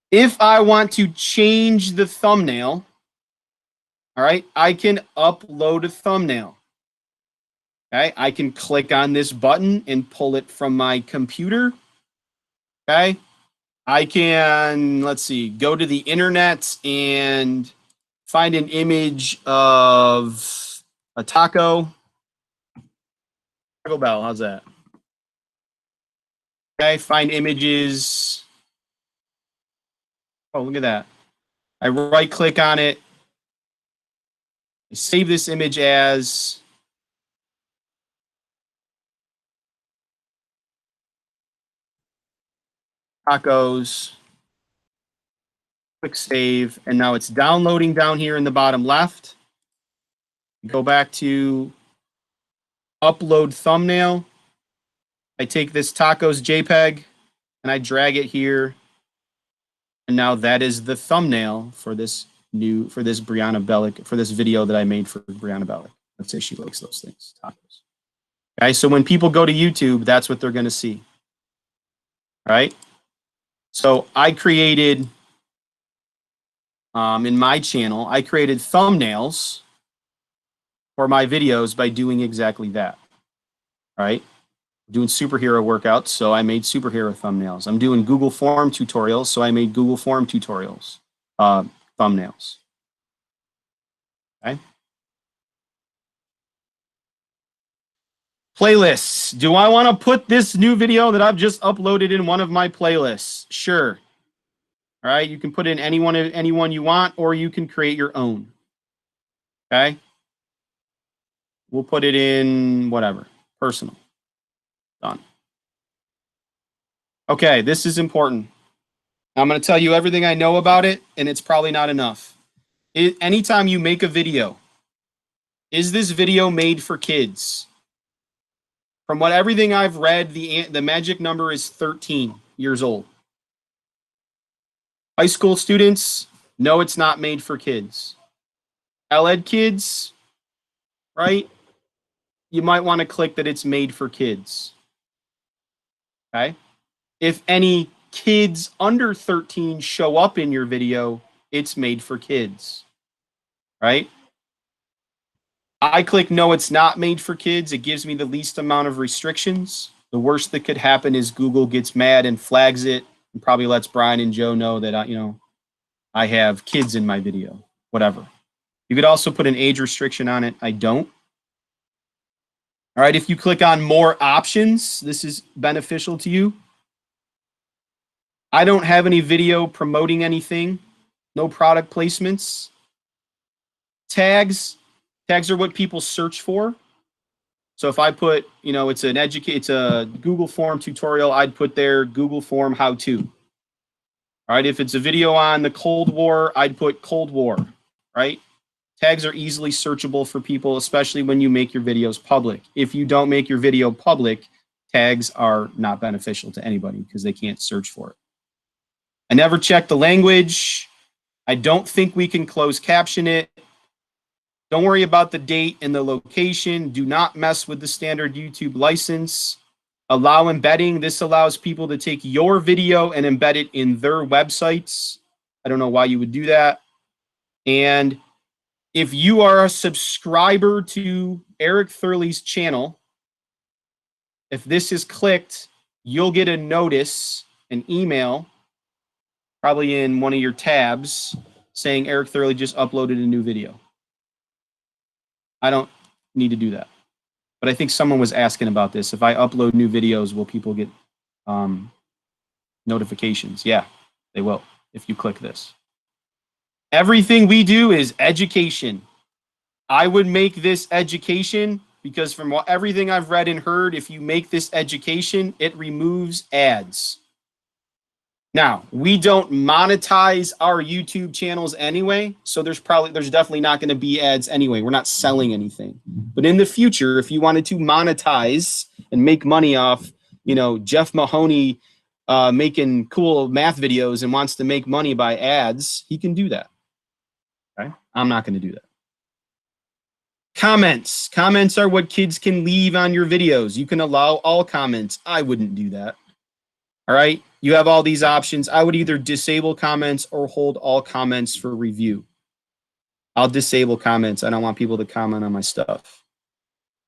If I want to change the thumbnail, all right, I can upload a thumbnail. Okay, I can click on this button and pull it from my computer. Okay, I can, let's see, go to the internet and find an image of a Taco Bell. How's that? Okay, find images. Oh, look at that. I right click on it. I save this image as tacos. Quick save. And now it's downloading down here in the bottom left. Go back to upload thumbnail. I take this tacos JPEG and I drag it here. And now that is the thumbnail for this Brianna Bellick, for this video that I made for Brianna Bellick. Let's say she likes those things, tacos. Okay, so when people go to YouTube, that's what they're going to see. All right. So I created, in my channel, I created thumbnails for my videos by doing exactly that. All right. Doing superhero workouts, so I made superhero thumbnails. I'm doing Google Form tutorials, so I made Google Form tutorials, thumbnails. Okay. Playlists. Do I want to put this new video that I've just uploaded in one of my playlists? Sure. All right, you can put in anyone you want, or you can create your own. Okay. We'll put it in whatever, personal. Done. Okay, this is important. I'm going to tell you everything I know about it, and it's probably not enough. Anytime you make a video, is this video made for kids? From everything I've read, the magic number is 13 years old. High school students, no, it's not made for kids. LED kids, right? You might want to click that it's made for kids. Okay. If any kids under 13 show up in your video, it's made for kids, right? I click no, it's not made for kids. It gives me the least amount of restrictions. The worst that could happen is Google gets mad and flags it and probably lets Brian and Joe know that I have kids in my video, whatever. You could also put an age restriction on it. I don't. All right, if you click on more options, this is beneficial to you. I don't have any video promoting anything. No product placements. Tags. Tags are what people search for. So if I put, it's a Google Form tutorial, I'd put there Google Form how-to. All right, if it's a video on the Cold War, I'd put Cold War, right? Tags are easily searchable for people, especially when you make your videos public. If you don't make your video public, tags are not beneficial to anybody because they can't search for it. I never check the language. I don't think we can close caption it. Don't worry about the date and the location. Do not mess with the standard YouTube license. Allow embedding. This allows people to take your video and embed it in their websites. I don't know why you would do that. And if you are a subscriber to Eric Thurley's channel, if this is clicked, you'll get a notice, an email, probably in one of your tabs, saying Eric Thurley just uploaded a new video. I don't need to do that. But I think someone was asking about this. If I upload new videos, will people get notifications? Yeah, they will if you click this. Everything we do is education. I would make this education because from everything I've read and heard, if you make this education, it removes ads. Now, we don't monetize our YouTube channels anyway, so there's definitely not going to be ads anyway. We're not selling anything. But in the future, if you wanted to monetize and make money off, Jeff Mahoney making cool math videos and wants to make money by ads, he can do that. Okay? I'm not going to do that. Comments. Comments are what kids can leave on your videos. You can allow all comments. I wouldn't do that. All right. You have all these options. I would either disable comments or hold all comments for review. I'll disable comments. I don't want people to comment on my stuff.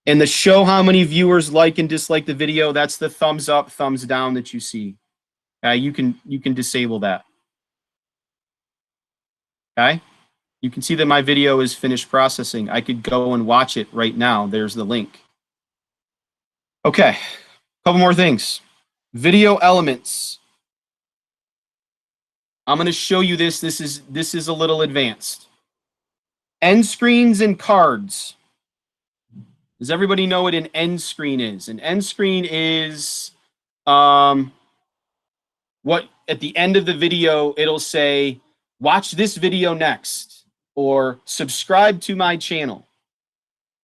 And the show how many viewers like and dislike the video, that's the thumbs up, thumbs down that you see. You can disable that. Okay. You can see that my video is finished processing. I could go and watch it right now. There's the link. Okay. Couple more things. Video elements. I'm going to show you this. This is a little advanced. End screens and cards. Does everybody know what an end screen is? An end screen is what at the end of the video, it'll say, watch this video next, or subscribe to my channel.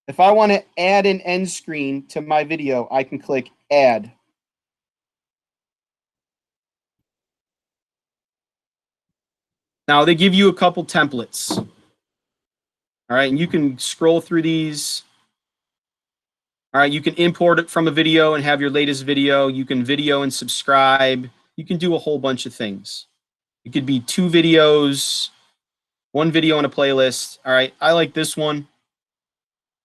If I want to add an end screen to my video, I can click add. Now they give you a couple templates. All right, and you can scroll through these. All right, you can import it from a video and have your latest video. You can video and subscribe. You can do a whole bunch of things. It could be 2 videos, 1 video in a playlist. All right, I like this one.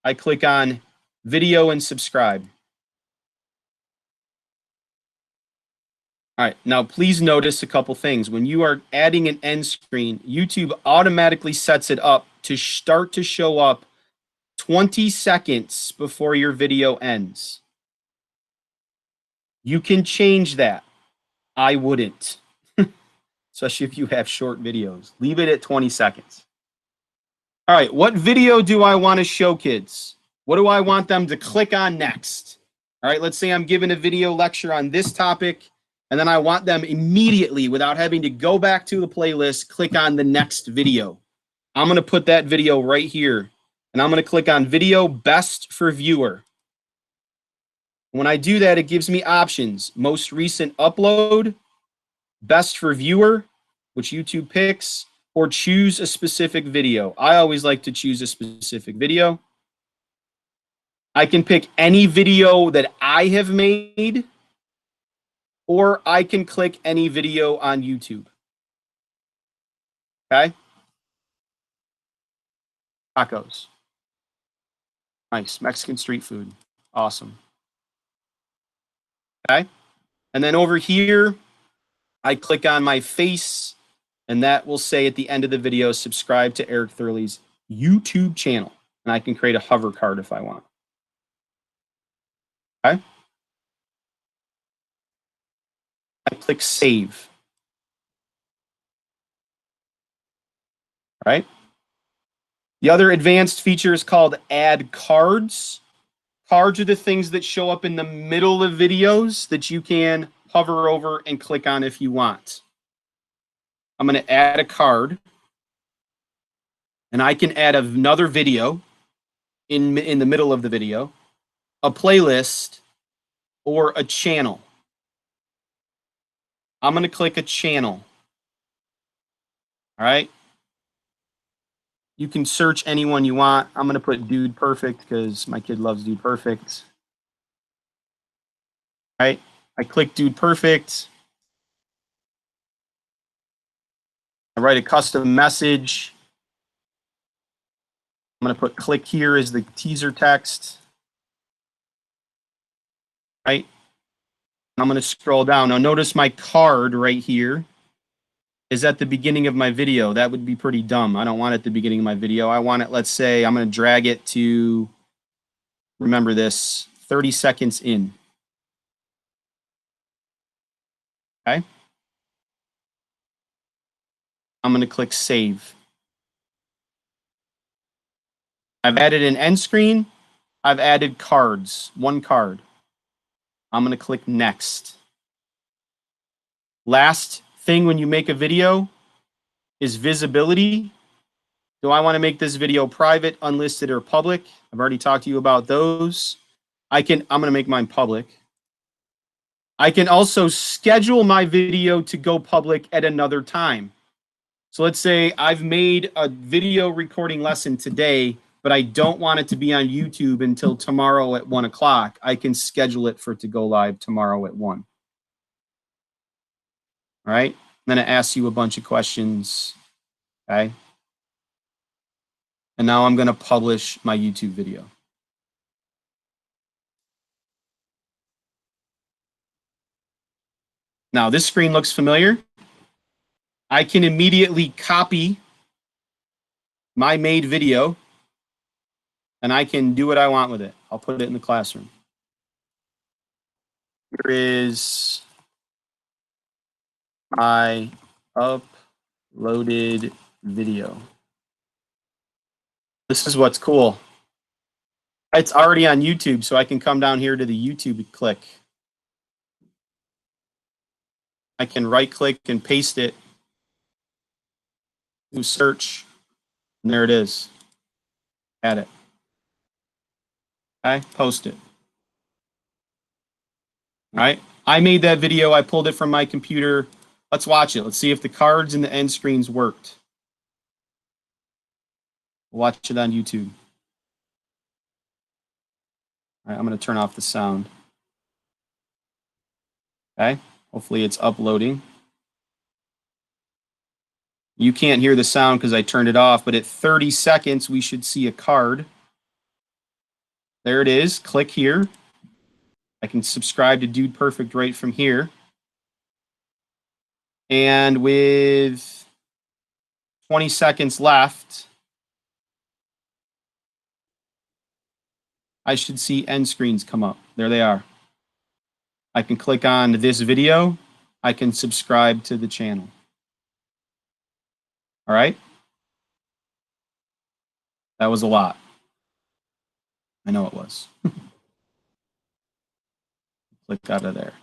I click on video and subscribe. All right, now please notice a couple things. When you are adding an end screen, YouTube automatically sets it up to start to show up 20 seconds before your video ends. You can change that. I wouldn't, especially if you have short videos. Leave it at 20 seconds. All right, what video do I want to show kids? What do I want them to click on next? All right, let's say I'm giving a video lecture on this topic, and then I want them immediately, without having to go back to the playlist, click on the next video. I'm going to put that video right here, and I'm going to click on Video Best for Viewer. When I do that, it gives me options. Most recent upload, best for viewer, which YouTube picks, or choose a specific video. I always like to choose a specific video. I can pick any video that I have made, or I can click any video on YouTube. Okay? Tacos. Nice. Mexican street food. Awesome. Okay? And then over here, I click on my face, and that will say at the end of the video, subscribe to Eric Thurley's YouTube channel. And I can create a hover card if I want. Okay? I click save. All right? The other advanced feature is called add cards. Cards are the things that show up in the middle of videos that you can hover over and click on if you want. I'm going to add a card, and I can add another video in the middle of the video, a playlist, or a channel. I'm going to click a channel. All right. You can search anyone you want. I'm going to put Dude Perfect because my kid loves Dude Perfect. All right. I click Dude Perfect. I write a custom message. I'm going to put click here as the teaser text. Right. I'm going to scroll down. Now notice my card right here is at the beginning of my video. That would be pretty dumb. I don't want it at the beginning of my video. I want it, let's say, I'm going to drag it to, remember this, 30 seconds in. Okay. I'm going to click save. I've added an end screen. I've added cards, one card. I'm going to click next. Last thing when you make a video is visibility. Do I want to make this video private, unlisted, or public? I've already talked to you about those. I'm going to make mine public. I can also schedule my video to go public at another time. So let's say I've made a video recording lesson today, but I don't want it to be on YouTube until tomorrow at 1 o'clock. I can schedule it for it to go live tomorrow at 1. All right. Then it asks you a bunch of questions. Okay. And now I'm going to publish my YouTube video. Now this screen looks familiar. I can immediately copy my made video and I can do what I want with it. I'll put it in the classroom. Here is my uploaded video. This is what's cool. It's already on YouTube, so I can come down here to the YouTube and click. I can right click and paste it. Do search, and there it is. Add it. Okay, post it. All right, I made that video. I pulled it from my computer. Let's watch it. Let's see if the cards and the end screens worked. Watch it on YouTube. All right, I'm going to turn off the sound. Okay, hopefully it's uploading. You can't hear the sound because I turned it off, but at 30 seconds, we should see a card. There it is. Click here. I can subscribe to Dude Perfect right from here. And with 20 seconds left, I should see end screens come up. There they are. I can click on this video. I can subscribe to the channel. All right. That was a lot. I know it was. Click out of there.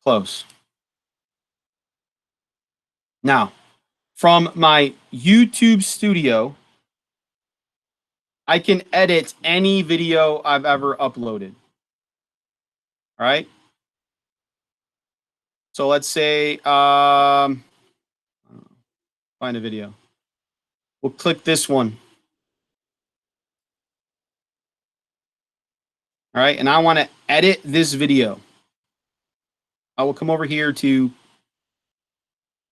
Close. Now, from my YouTube studio, I can edit any video I've ever uploaded. All right. So let's say, find a video. We'll click this one. All right. And I want to edit this video. I will come over here to,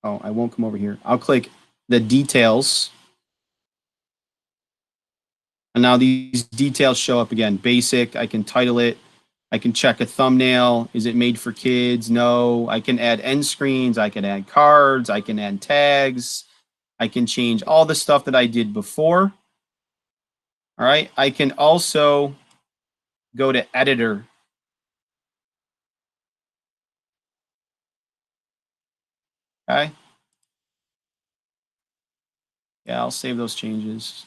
oh, I won't come over here. I'll click the details. And now these details show up again. Basic, I can title it. I can check a thumbnail. Is it made for kids? No. I can add end screens. I can add cards. I can add tags. I can change all the stuff that I did before. All right. I can also go to editor. Okay. Yeah, I'll save those changes.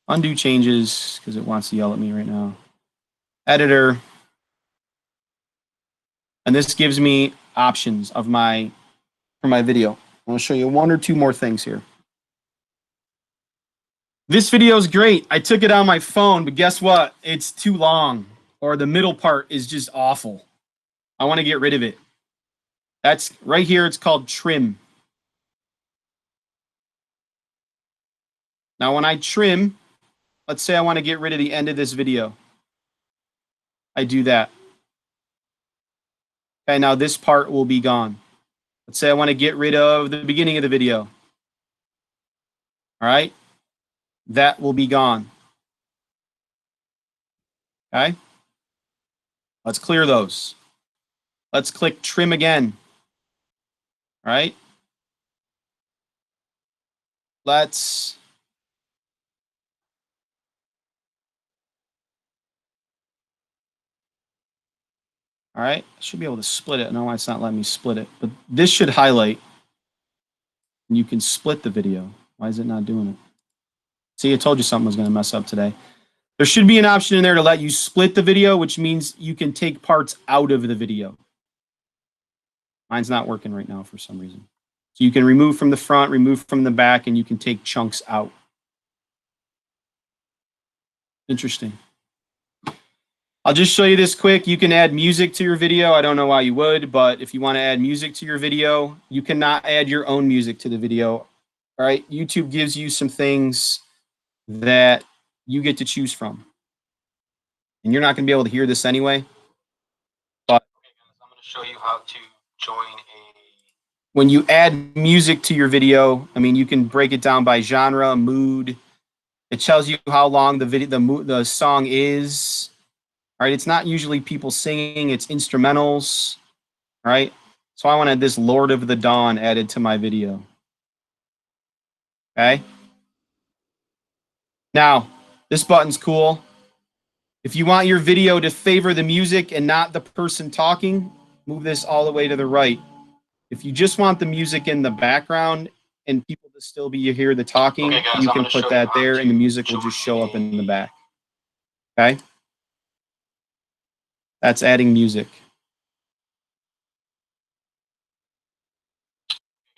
Undo changes because it wants to yell at me right now. Editor. And this gives me options of for my video. I'm going to show you one or two more things here. This video is great. I took it on my phone, but guess what? It's too long, or the middle part is just awful. I want to get rid of it. That's right here. It's called trim. Now, when I trim, let's say I want to get rid of the end of this video. I do that. Okay, now this part will be gone. Let's say I want to get rid of the beginning of the video. All right, that will be gone. Okay, let's clear those. Let's click trim again. All right, let's All right, I should be able to split it. No, it's not letting me split it, but this should highlight. And you can split the video. Why is it not doing it? See, I told you something was going to mess up today. There should be an option in there to let you split the video, which means you can take parts out of the video. Mine's not working right now for some reason. So you can remove from the front, remove from the back, and you can take chunks out. Interesting. I'll just show you this quick. You can add music to your video. I don't know why you would, but if you want to add music to your video, you cannot add your own music to the video. All right, YouTube gives you some things that you get to choose from. And you're not going to be able to hear this anyway. But I'm going to show you how to join a... When you add music to your video, I mean, you can break it down by genre, mood. It tells you how long the song is. All right, it's not usually people singing, it's instrumentals. All right, so I wanted this Lord of the Dawn added to my video. Okay. Now, this button's cool. If you want your video to favor the music and not the person talking, move this all the way to the right. If you just want the music in the background and people to still be hear the talking, okay, guys, you can put that there and the music will just show up in the back. Okay? That's adding music.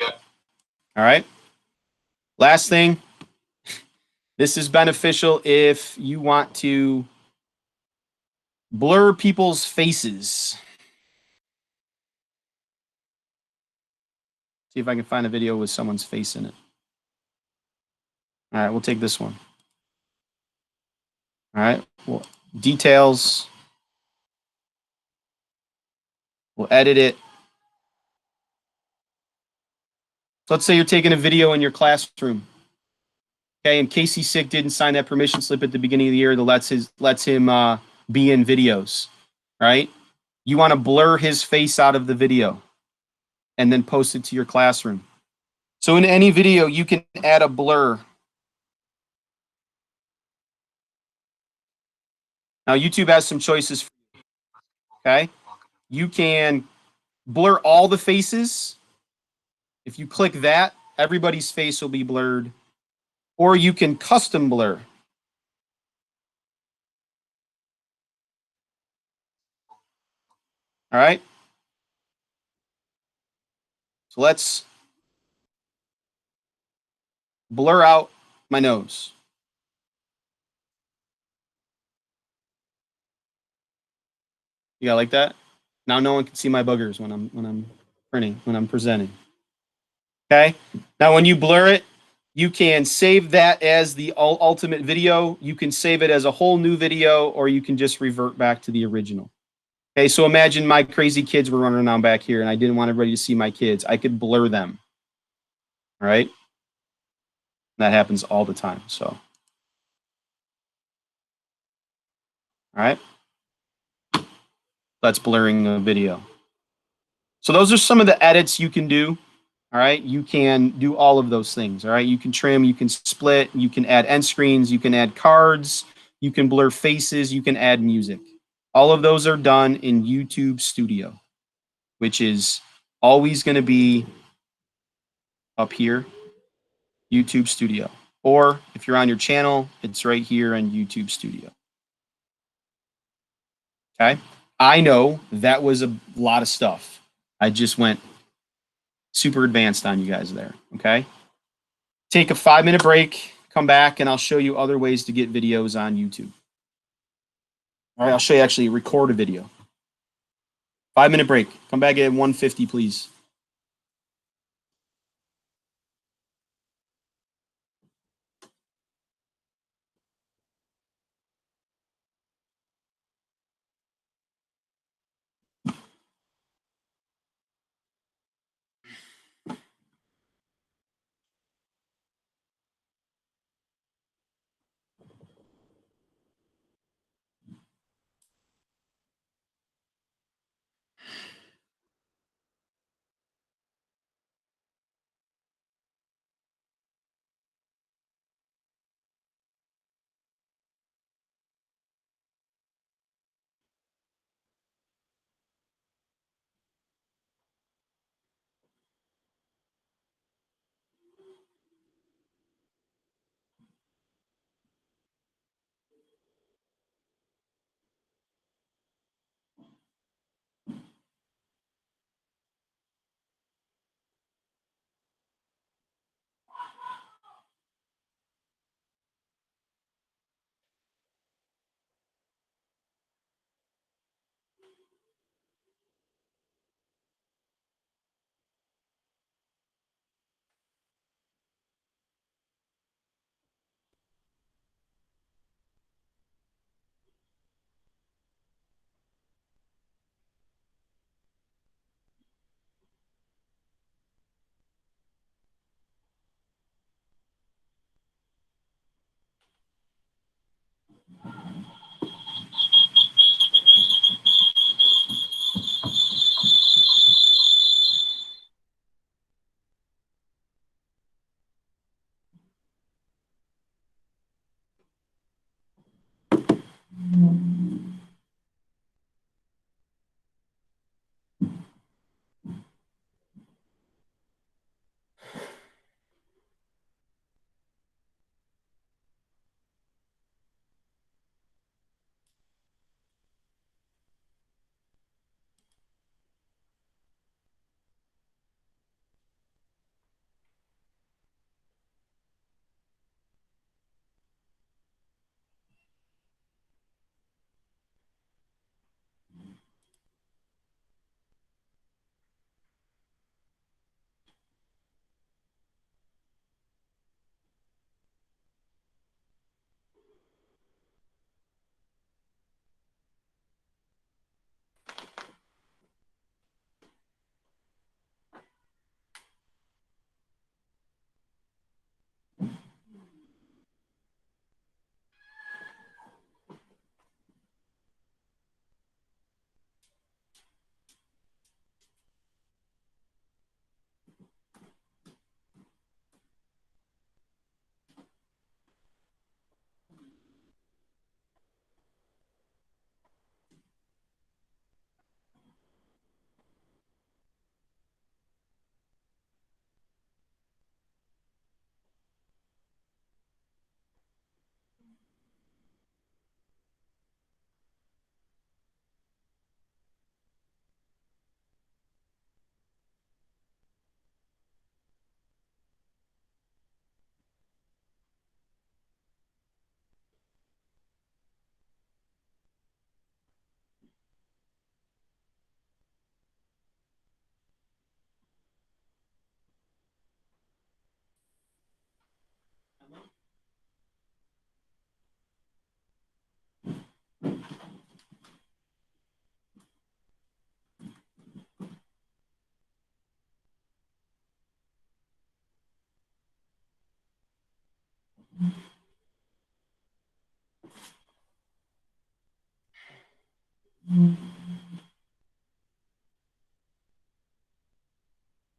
All right. Last thing. This is beneficial if you want to blur people's faces. See if I can find a video with someone's face in it. All right, we'll take this one. All right, well, details. We'll edit it. So let's say you're taking a video in your classroom. Okay, and Casey Sick didn't sign that permission slip at the beginning of the year that lets him be in videos, right? You want to blur his face out of the video and then post it to your classroom. So in any video, you can add a blur. Now, YouTube has some choices for you, okay? You can blur all the faces. If you click that, everybody's face will be blurred. Or you can custom blur. All right? So let's blur out my nose. Yeah, like that? Now no one can see my boogers when I'm printing, when I'm presenting. Okay? Now when you blur it, you can save that as the ultimate video. You can save it as a whole new video, or you can just revert back to the original. Okay, so imagine my crazy kids were running around back here and I didn't want everybody to see my kids. I could blur them. All right? That happens all the time, so. All right? That's blurring a video. So those are some of the edits you can do. All right, you can do all of those things. All right, you can trim, you can split, you can add end screens, you can add cards, you can blur faces, you can add music. All of those are done in YouTube Studio, which is always going to be up here, YouTube Studio. Or if you're on your channel, it's right here on YouTube Studio. Okay, I know that was a lot of stuff. I just went super advanced on you guys there, okay? Take a 5-minute break, come back, and I'll show you other ways to get videos on YouTube. All right, I'll show you actually record a video. 5-minute break. Come back at 1:50, please.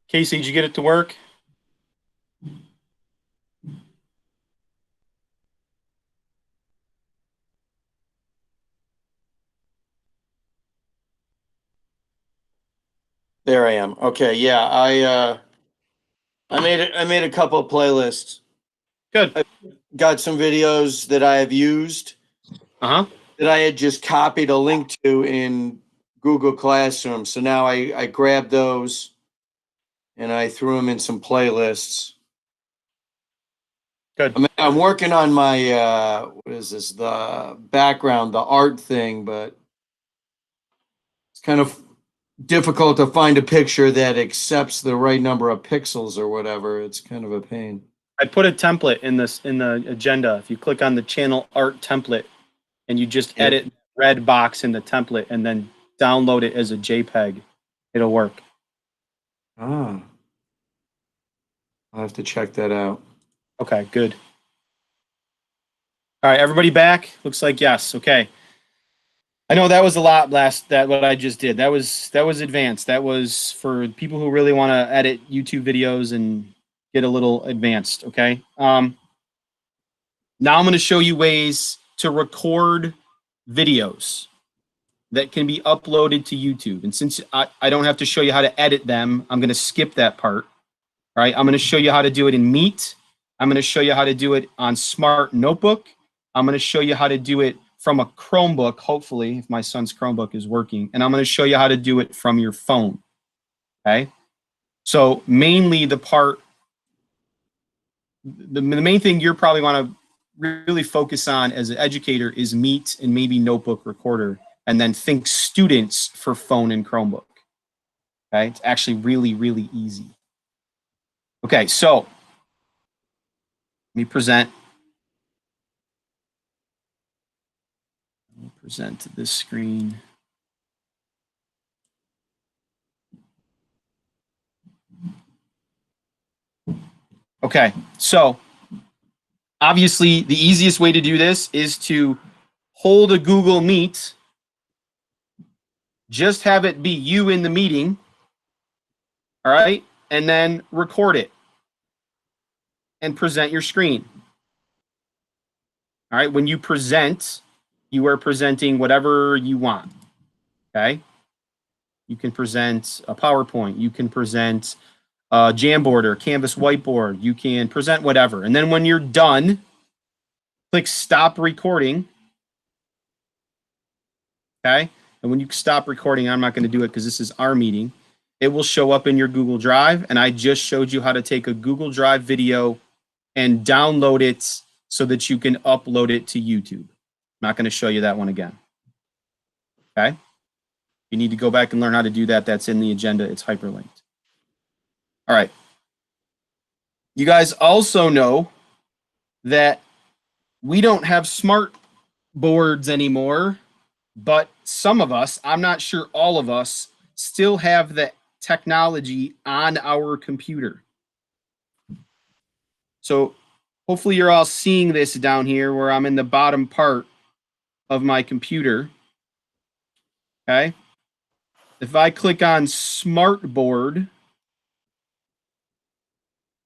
Casey, did you get it to work? There I am. Okay, yeah, I made a couple of playlists. Good. I got some videos that I have used. That I had just copied a link to in Google Classroom. So now I grabbed those and I threw them in some playlists. Good. I'm working on my what is this? The background, the art thing, but it's kind of difficult to find a picture that accepts the right number of pixels or whatever. It's kind of a pain. I put a template in the agenda. If you click on the channel art template and you just edit red box in the template and then download it as a JPEG, it'll work. Ah. I'll have to check that out. Okay, good. All right, everybody back? Looks like yes. Okay. I know that was a lot what I just did. That was advanced. That was for people who really want to edit YouTube videos and get a little advanced, okay? Now I'm going to show you ways to record videos that can be uploaded to YouTube. And since I don't have to show you how to edit them, I'm going to skip that part. All right, I'm going to show you how to do it in Meet. I'm going to show you how to do it on Smart Notebook. I'm going to show you how to do it from a Chromebook, hopefully, if my son's Chromebook is working. And I'm going to show you how to do it from your phone. Okay? So mainly the main thing you're probably want to really focus on as an educator is Meet and maybe Notebook Recorder. And then think students for phone and Chromebook. Okay? It's actually really, really easy. Okay, so let me present. Present this screen. Okay, so obviously the easiest way to do this is to hold a Google Meet, just have it be you in the meeting, all right, and then record it and present your screen. All right, when you present, you are presenting whatever you want, okay? You can present a PowerPoint, you can present a Jamboard or Canvas whiteboard, you can present whatever. And then when you're done, click stop recording, okay? And when you stop recording, I'm not gonna do it because this is our meeting. It will show up in your Google Drive, and I just showed you how to take a Google Drive video and download it so that you can upload it to YouTube. I'm not gonna show you that one again, okay? You need to go back and learn how to do that. That's in the agenda. It's hyperlinked. All right. You guys also know that we don't have smart boards anymore, but some of us, I'm not sure all of us, still have the technology on our computer. So hopefully you're all seeing this down here where I'm in the bottom part of my computer. Okay. If I click on Smartboard,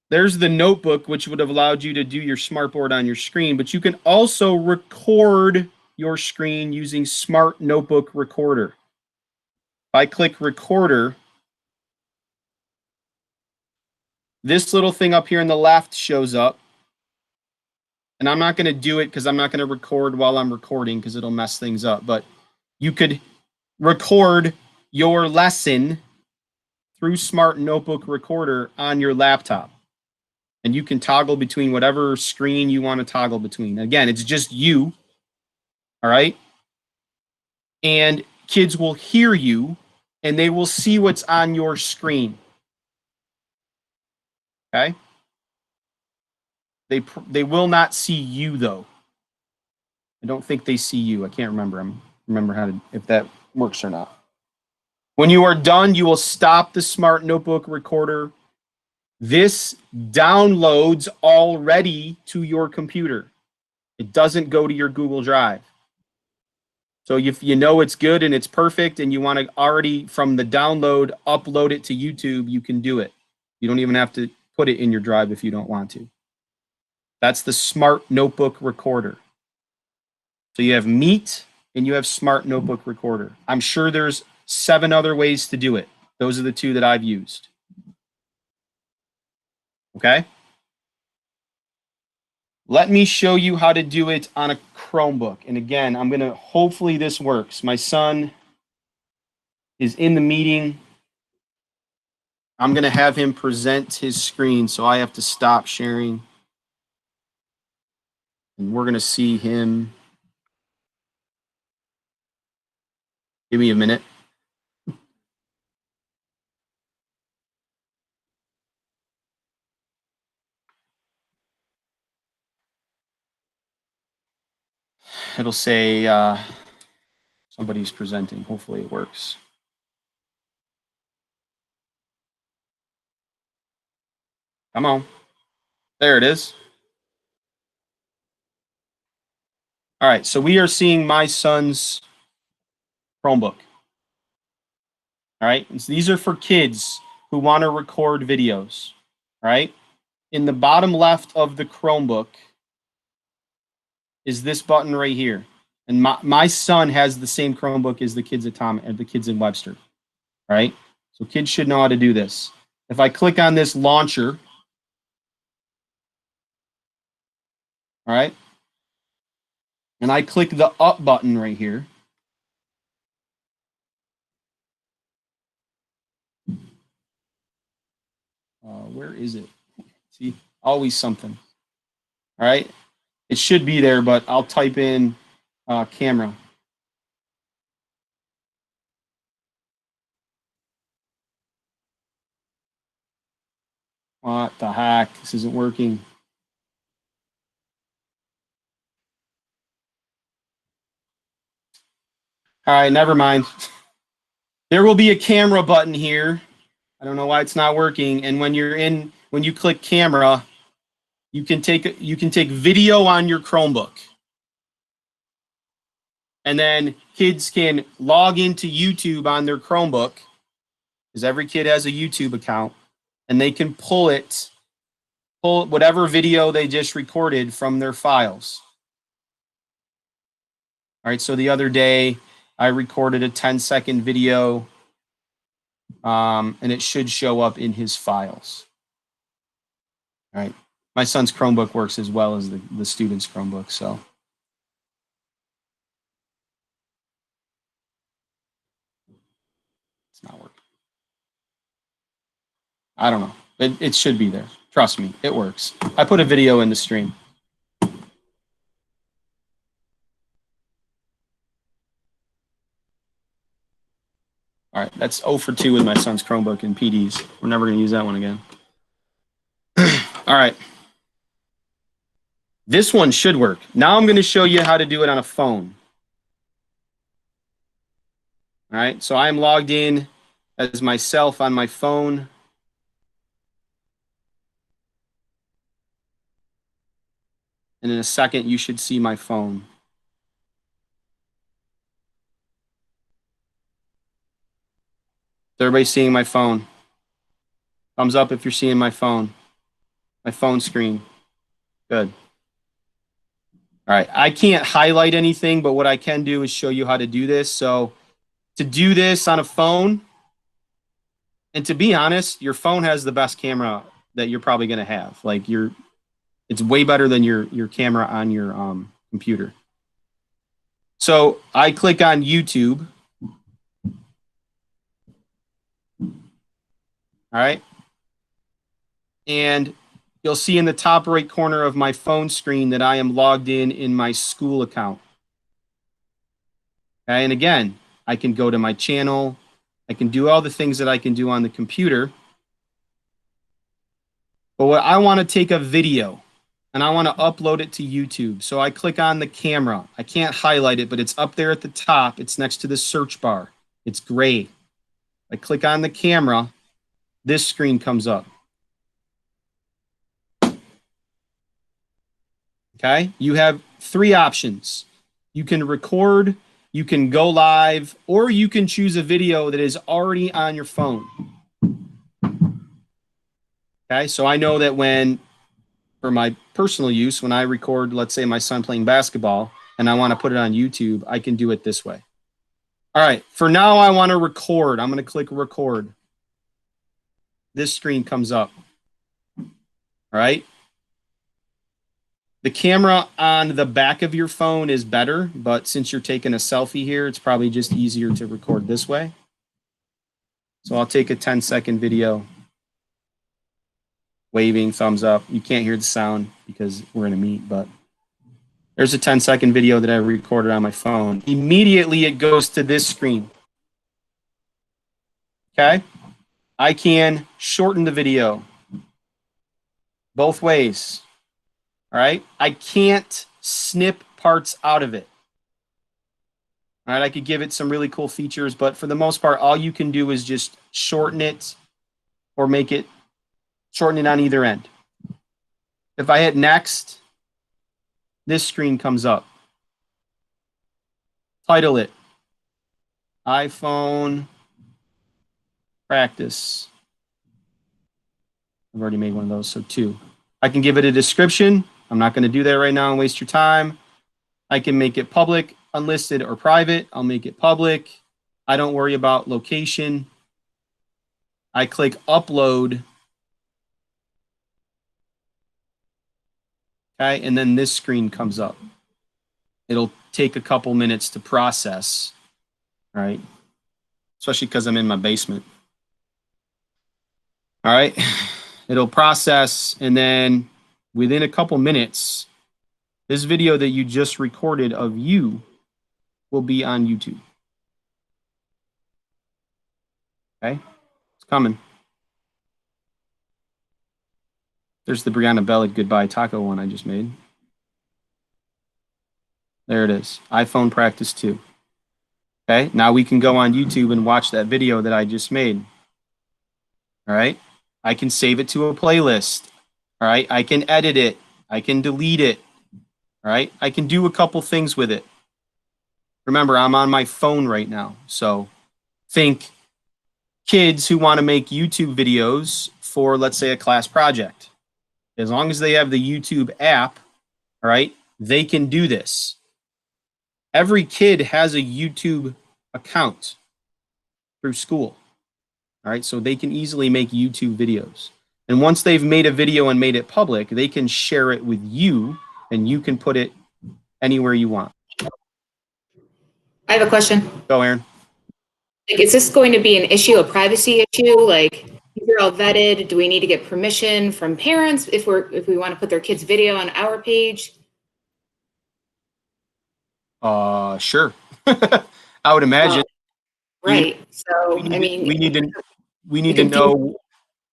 there's the notebook, which would have allowed you to do your smartboard on your screen, but you can also record your screen using Smart Notebook Recorder. If I click Recorder, this little thing up here in the left shows up. And I'm not going to do it because I'm not going to record while I'm recording because it'll mess things up. But you could record your lesson through Smart Notebook Recorder on your laptop. And you can toggle between whatever screen you want to toggle between. Again, it's just you, all right? And kids will hear you, and they will see what's on your screen, okay? They will not see you, though. I don't think they see you. I can't remember. If that works or not. When you are done, you will stop the Smart Notebook Recorder. This downloads already to your computer. It doesn't go to your Google Drive. So if you know it's good and it's perfect and you want to already from the download upload it to YouTube, you can do it. You don't even have to put it in your drive if you don't want to. That's the Smart Notebook Recorder. So you have Meet and you have Smart Notebook Recorder. I'm sure there's 7 other ways to do it. Those are the 2 that I've used. Okay? Let me show you how to do it on a Chromebook. And again, I'm going to, hopefully this works. My son is in the meeting. I'm going to have him present his screen, so I have to stop sharing. And we're going to see him. Give me a minute. It'll say somebody's presenting. Hopefully it works. Come on. There it is. All right, so we are seeing my son's Chromebook. All right, and so these are for kids who want to record videos. All right, in the bottom left of the Chromebook is this button right here. And my son has the same Chromebook as the kids at the kids in Webster. All right, so kids should know how to do this. If I click on this launcher, all right, and I click the up button right here, where is it? See, always something. All right, it should be there, but I'll type in camera. What the heck? This isn't working. All right, never mind. There will be a camera button here. I don't know why it's not working. And when you click camera, you can take video on your Chromebook. And then kids can log into YouTube on their Chromebook, because every kid has a YouTube account, and they can pull whatever video they just recorded from their files. All right, so the other day I recorded a 10-second video, and it should show up in his files. All right, my son's Chromebook works as well as the student's Chromebook, so. It's not working. I don't know. It should be there. Trust me, it works. I put a video in the stream. All right, that's 0 for 2 with my son's Chromebook and PDs. We're never going to use that one again. All right. This one should work. Now I'm going to show you how to do it on a phone. All right, so I'm logged in as myself on my phone. And in a second, you should see my phone. Is everybody seeing my phone? Thumbs up if you're seeing my phone screen. Good. All right, I can't highlight anything, but what I can do is show you how to do this. So to do this on a phone, and to be honest, your phone has the best camera that you're probably going to have. Like it's way better than your camera on your computer. So I click on YouTube. All right. And you'll see in the top right corner of my phone screen that I am logged in my school account. Okay, and again, I can go to my channel. I can do all the things that I can do on the computer. But what I want to take a video and I want to upload it to YouTube. So I click on the camera. I can't highlight it, but it's up there at the top. It's next to the search bar. It's gray. I click on the camera. This screen comes up. Okay, you have 3 options. You can record, you can go live, or you can choose a video that is already on your phone. Okay, so I know that for my personal use, when I record, let's say my son playing basketball, and I want to put it on YouTube, I can do it this way. All right, for now, I want to record. I'm going to click record. This screen comes up. All right. The camera on the back of your phone is better, but since you're taking a selfie here, it's probably just easier to record this way. So I'll take a 10-second video. Waving, thumbs up. You can't hear the sound because we're in a meet, but there's a 10-second video that I recorded on my phone. Immediately it goes to this screen. Okay? I can shorten the video both ways. All right? I can't snip parts out of it. All right, I could give it some really cool features, but for the most part, all you can do is just shorten it or shorten it on either end. If I hit next, this screen comes up. Title it, iPhone practice. I've already made one of those, so 2. I can give it a description. I'm not going to do that right now and waste your time. I can make it public, unlisted, or private. I'll make it public. I don't worry about location. I click upload. Okay, and then this screen comes up. It'll take a couple minutes to process, right? Especially because I'm in my basement. All right, it'll process, and then within a couple minutes, this video that you just recorded of you will be on YouTube. Okay, it's coming. There's the Brianna Bellick goodbye taco one I just made. There it is, iPhone practice 2. Okay, now we can go on YouTube and watch that video that I just made. All right, I can save it to a playlist. All right, I can edit it. I can delete it. All right, I can do a couple things with it. Remember, I'm on my phone right now. So think kids who want to make YouTube videos for, let's say, a class project. As long as they have the YouTube app, all right, they can do this. Every kid has a YouTube account through school. All right, so they can easily make YouTube videos. And once they've made a video and made it public, they can share it with you, and you can put it anywhere you want.
I have a question.
Go, Aaron.
Like, is this going to be an issue, a privacy issue? Like, if you're all vetted, do we need to get permission from parents if we want to put their kids' video on our page?
Sure. I would imagine.
Right. So, I mean,
we need to know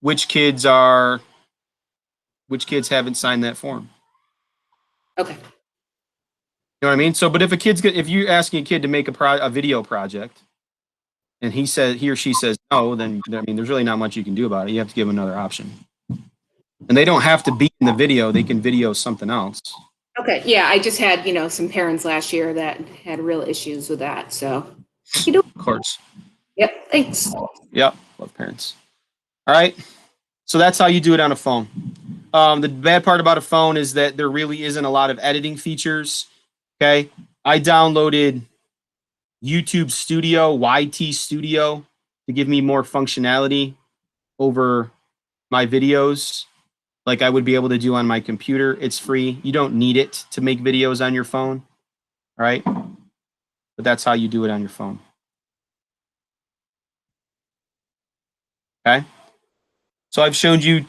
which kids haven't signed that form.
okay.
You know what I mean? So, but if you're asking a kid to make a video project, and he or she says no, then I mean, there's really not much you can do about it. You have to give them another option. And they don't have to be in the video; they can video something else.
Okay. Yeah, I just had some parents last year that had real issues with that. So,
Of course.
Yep. Thanks.
Yep. Love parents. All right. So that's how you do it on a phone. The bad part about a phone is that there really isn't a lot of editing features. Okay. I downloaded YouTube Studio, YT Studio, to give me more functionality over my videos like I would be able to do on my computer. It's free. You don't need it to make videos on your phone. All right. But that's how you do it on your phone. Okay. So I've shown you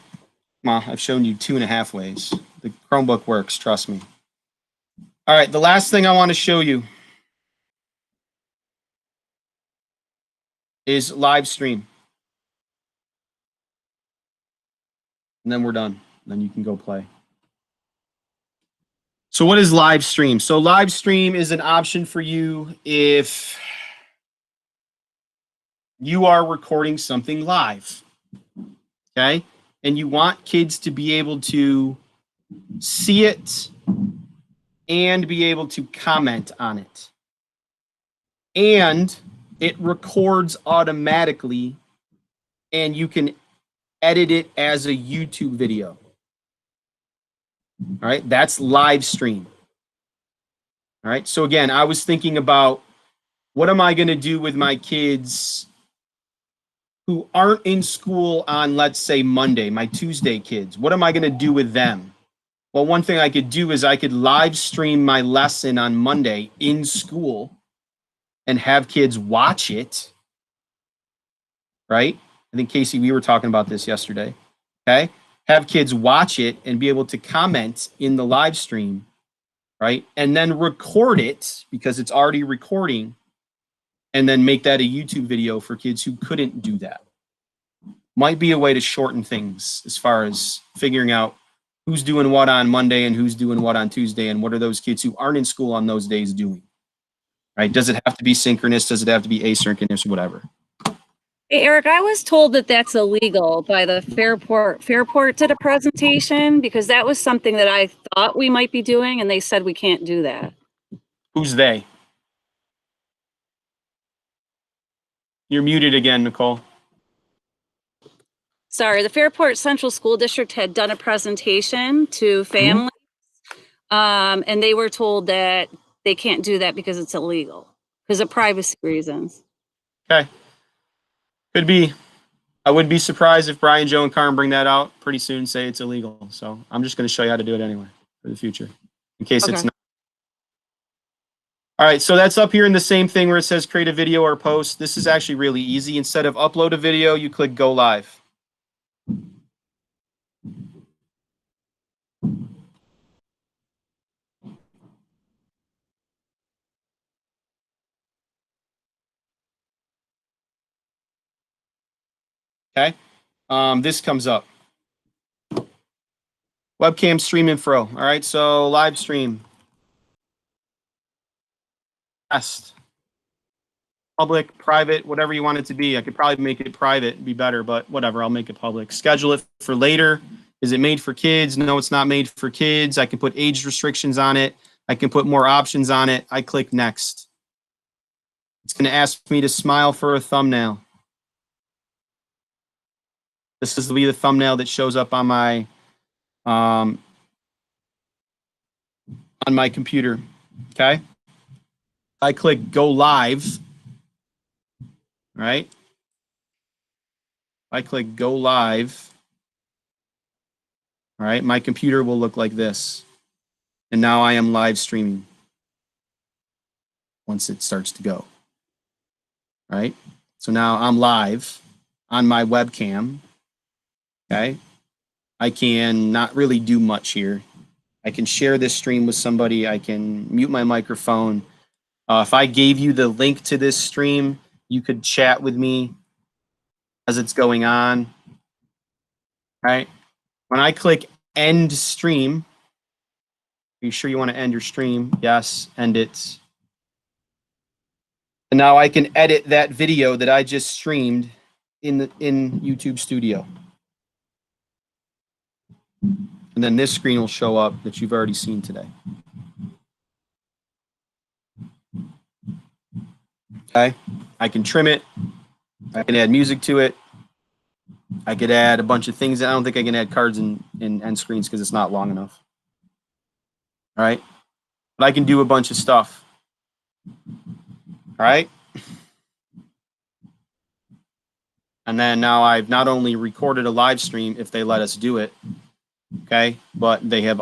2.5 ways. The Chromebook works, trust me. All right, the last thing I want to show you is live stream. And then we're done. Then you can go play. So what is live stream? So live stream is an option for you if you are recording something live. Okay? And you want kids to be able to see it and be able to comment on it. And it records automatically, and you can edit it as a YouTube video. All right, that's live stream. All right, so again, I was thinking about what am I going to do with my kids who aren't in school on, let's say, Monday, my Tuesday kids. What am I going to do with them? Well, one thing I could do is I could live stream my lesson on Monday in school and have kids watch it, right? I think, Casey, we were talking about this yesterday, okay? Have kids watch it and be able to comment in the live stream, right? And then record it because it's already recording, and then make that a YouTube video for kids who couldn't do that. Might be a way to shorten things as far as figuring out who's doing what on Monday and who's doing what on Tuesday, and what are those kids who aren't in school on those days doing, right? Does it have to be synchronous? Does it have to be asynchronous? Whatever.
Hey, Eric, I was told that that's illegal by the Fairport. Fairport did a presentation because that was something that I thought we might be doing, and they said we can't do that.
Who's they? You're muted again, Nicole.
Sorry, the Fairport Central School District had done a presentation to families, and they were told that they can't do that because it's illegal, because of privacy reasons.
Okay. Could be. I wouldn't be surprised if Brian, Joe, and Carmen bring that out pretty soon, say it's illegal. So I'm just going to show you how to do it anyway for the future, in case it's not. All right, so that's up here in the same thing where it says create a video or post. This is actually really easy. Instead of upload a video, you click go live. Okay, this comes up. Webcam stream info. All right, so live stream. Test. Public, private, whatever you want it to be. I could probably make it private, it'd be better, but whatever, I'll make it public. Schedule it for later. Is it made for kids? No, it's not made for kids. I can put age restrictions on it. I can put more options on it. I click next. It's going to ask me to smile for a thumbnail. This is be the thumbnail that shows up on my computer. Okay. I click go live. All right. I click go live. All right. My computer will look like this. And now I am live streaming once it starts to go. All right. So now I'm live on my webcam. Okay. I can not really do much here. I can share this stream with somebody. I can mute my microphone. If I gave you the link to this stream, you could chat with me as it's going on. All right. When I click end stream, are you sure you want to end your stream? Yes, end it. And now I can edit that video that I just streamed in YouTube Studio. And then this screen will show up that you've already seen today. Okay, I can trim it. I can add music to it. I could add a bunch of things. I don't think I can add cards and end screens because it's not long enough. All right, but I can do a bunch of stuff. All right. And then now I've not only recorded a live stream if they let us do it, okay, but I have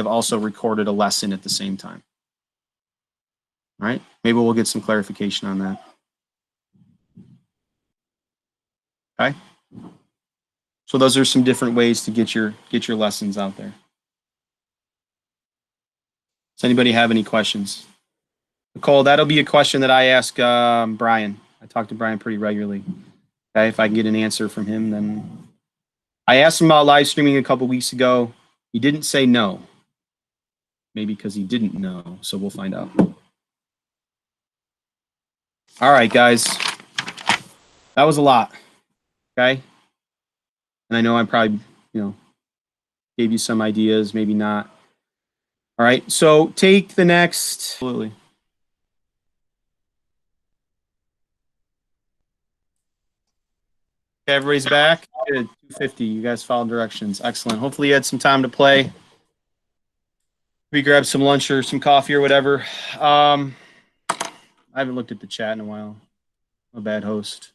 also recorded a lesson at the same time. All right, maybe we'll get some clarification on that. Okay. So those are some different ways to get your lessons out there. Does anybody have any questions? Nicole, that'll be a question that I ask Brian. I talk to Brian pretty regularly. Okay, if I can get an answer from him, then I asked him about live streaming a couple weeks ago. He didn't say no. Maybe because he didn't know. So we'll find out. All right, guys. That was a lot. Okay. And I know I probably, gave you some ideas, maybe not. All right, so take the next. Absolutely. Okay, everybody's back. Good. 250. You guys followed directions. Excellent. Hopefully you had some time to play. We grab some lunch or some coffee or whatever. I haven't looked at the chat in a while. I'm a bad host.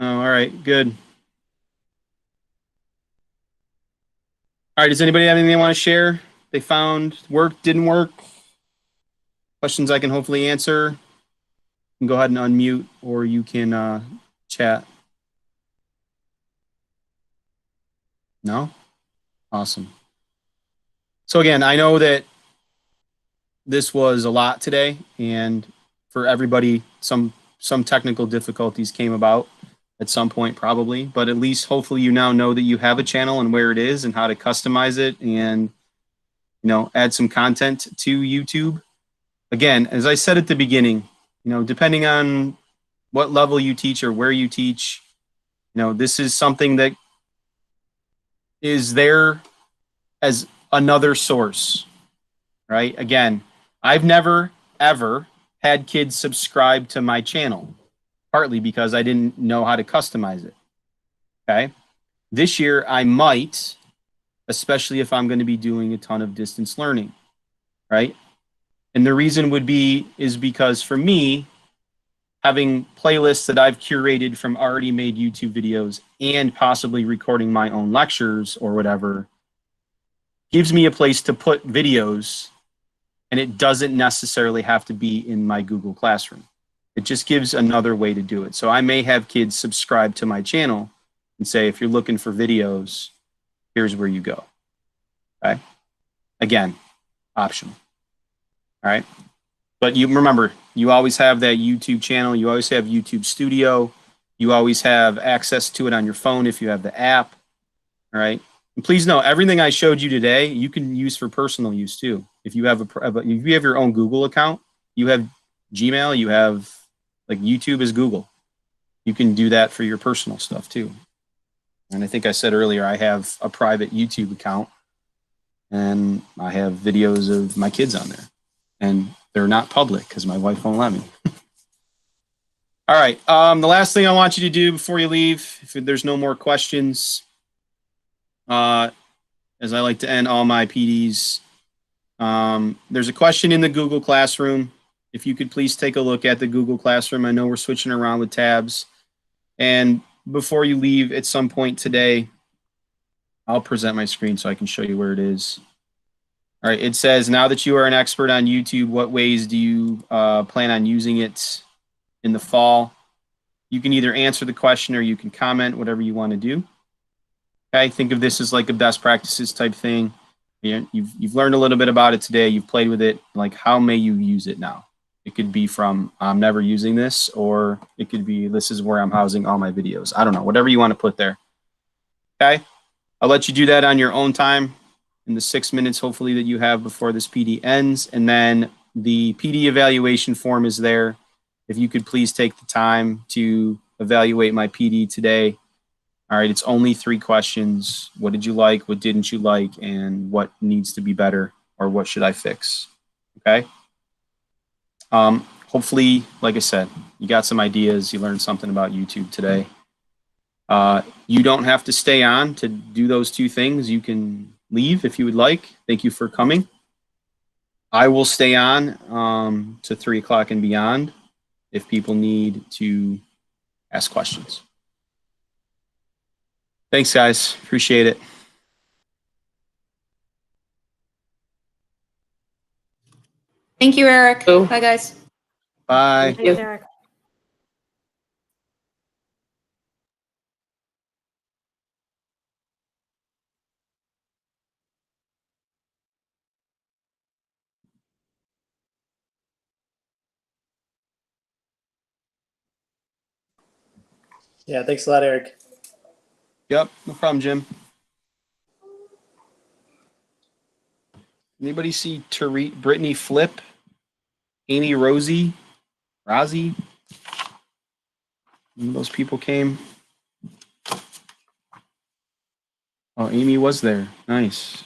Oh, all right. Good. All right. Does anybody have anything they want to share? They found work, didn't work? Questions I can hopefully answer? You can go ahead and unmute, or you can chat. No? Awesome. So again, I know that this was a lot today, and for everybody, some technical difficulties came about at some point probably, but at least hopefully you now know that you have a channel and where it is and how to customize it and, you know, add some content to YouTube. Again, as I said at the beginning, you know, depending on what level you teach or where you teach, you know, this is something that is there as another source, right? Again, I've never, ever had kids subscribe to my channel, partly because I didn't know how to customize it, okay? This year, I might, especially if I'm going to be doing a ton of distance learning, right? And the reason is because for me, having playlists that I've curated from already made YouTube videos and possibly recording my own lectures or whatever gives me a place to put videos, and it doesn't necessarily have to be in my Google Classroom. It just gives another way to do it. So I may have kids subscribe to my channel and say, if you're looking for videos, here's where you go. Okay. Again, optional. All right. But you remember, you always have that YouTube channel. You always have YouTube Studio. You always have access to it on your phone if you have the app. All right. And please know, everything I showed you today, you can use for personal use too. If you have if you have your own Google account, you have Gmail, you have, like, YouTube is Google. You can do that for your personal stuff too. And I think I said earlier, I have a private YouTube account and I have videos of my kids on there, and they're not public because my wife won't let me. All right. The last thing I want you to do before you leave, if there's no more questions, as I like to end all my PDs, there's a question in the Google Classroom. If you could please take a look at the Google Classroom. I know we're switching around with tabs. And before you leave at some point today, I'll present my screen so I can show you where it is. All right, it says, now that you are an expert on YouTube, what ways do you plan on using it in the fall? You can either answer the question or you can comment, whatever you want to do. Okay, think of this as like a best practices type thing. You've learned a little bit about it today. You've played with it. Like, how may you use it now? It could be from, I'm never using this, or it could be, this is where I'm housing all my videos. I don't know, whatever you want to put there. Okay, I'll let you do that on your own time in the 6 minutes, hopefully, that you have before this PD ends. And then the PD evaluation form is there. If you could please take the time to evaluate my PD today. All right, it's only 3 questions. What did you like? What didn't you like? And what needs to be better, or what should I fix? Okay. Hopefully, like I said, you got some ideas. You learned something about YouTube today. You don't have to stay on to do those 2 things. You can leave if you would like. Thank you for coming. I will stay on to 3 o'clock and beyond if people need to ask questions. Thanks, guys. Appreciate it.
Thank you, Eric.
Oh.
Bye, guys.
Bye.
Thanks, Eric.
Yeah, thanks a lot, Eric.
Yep, no problem, Jim. Anybody see Brittany Flip? Amy Rosie? Rozzy? Those people came. Oh, Amy was there. Nice.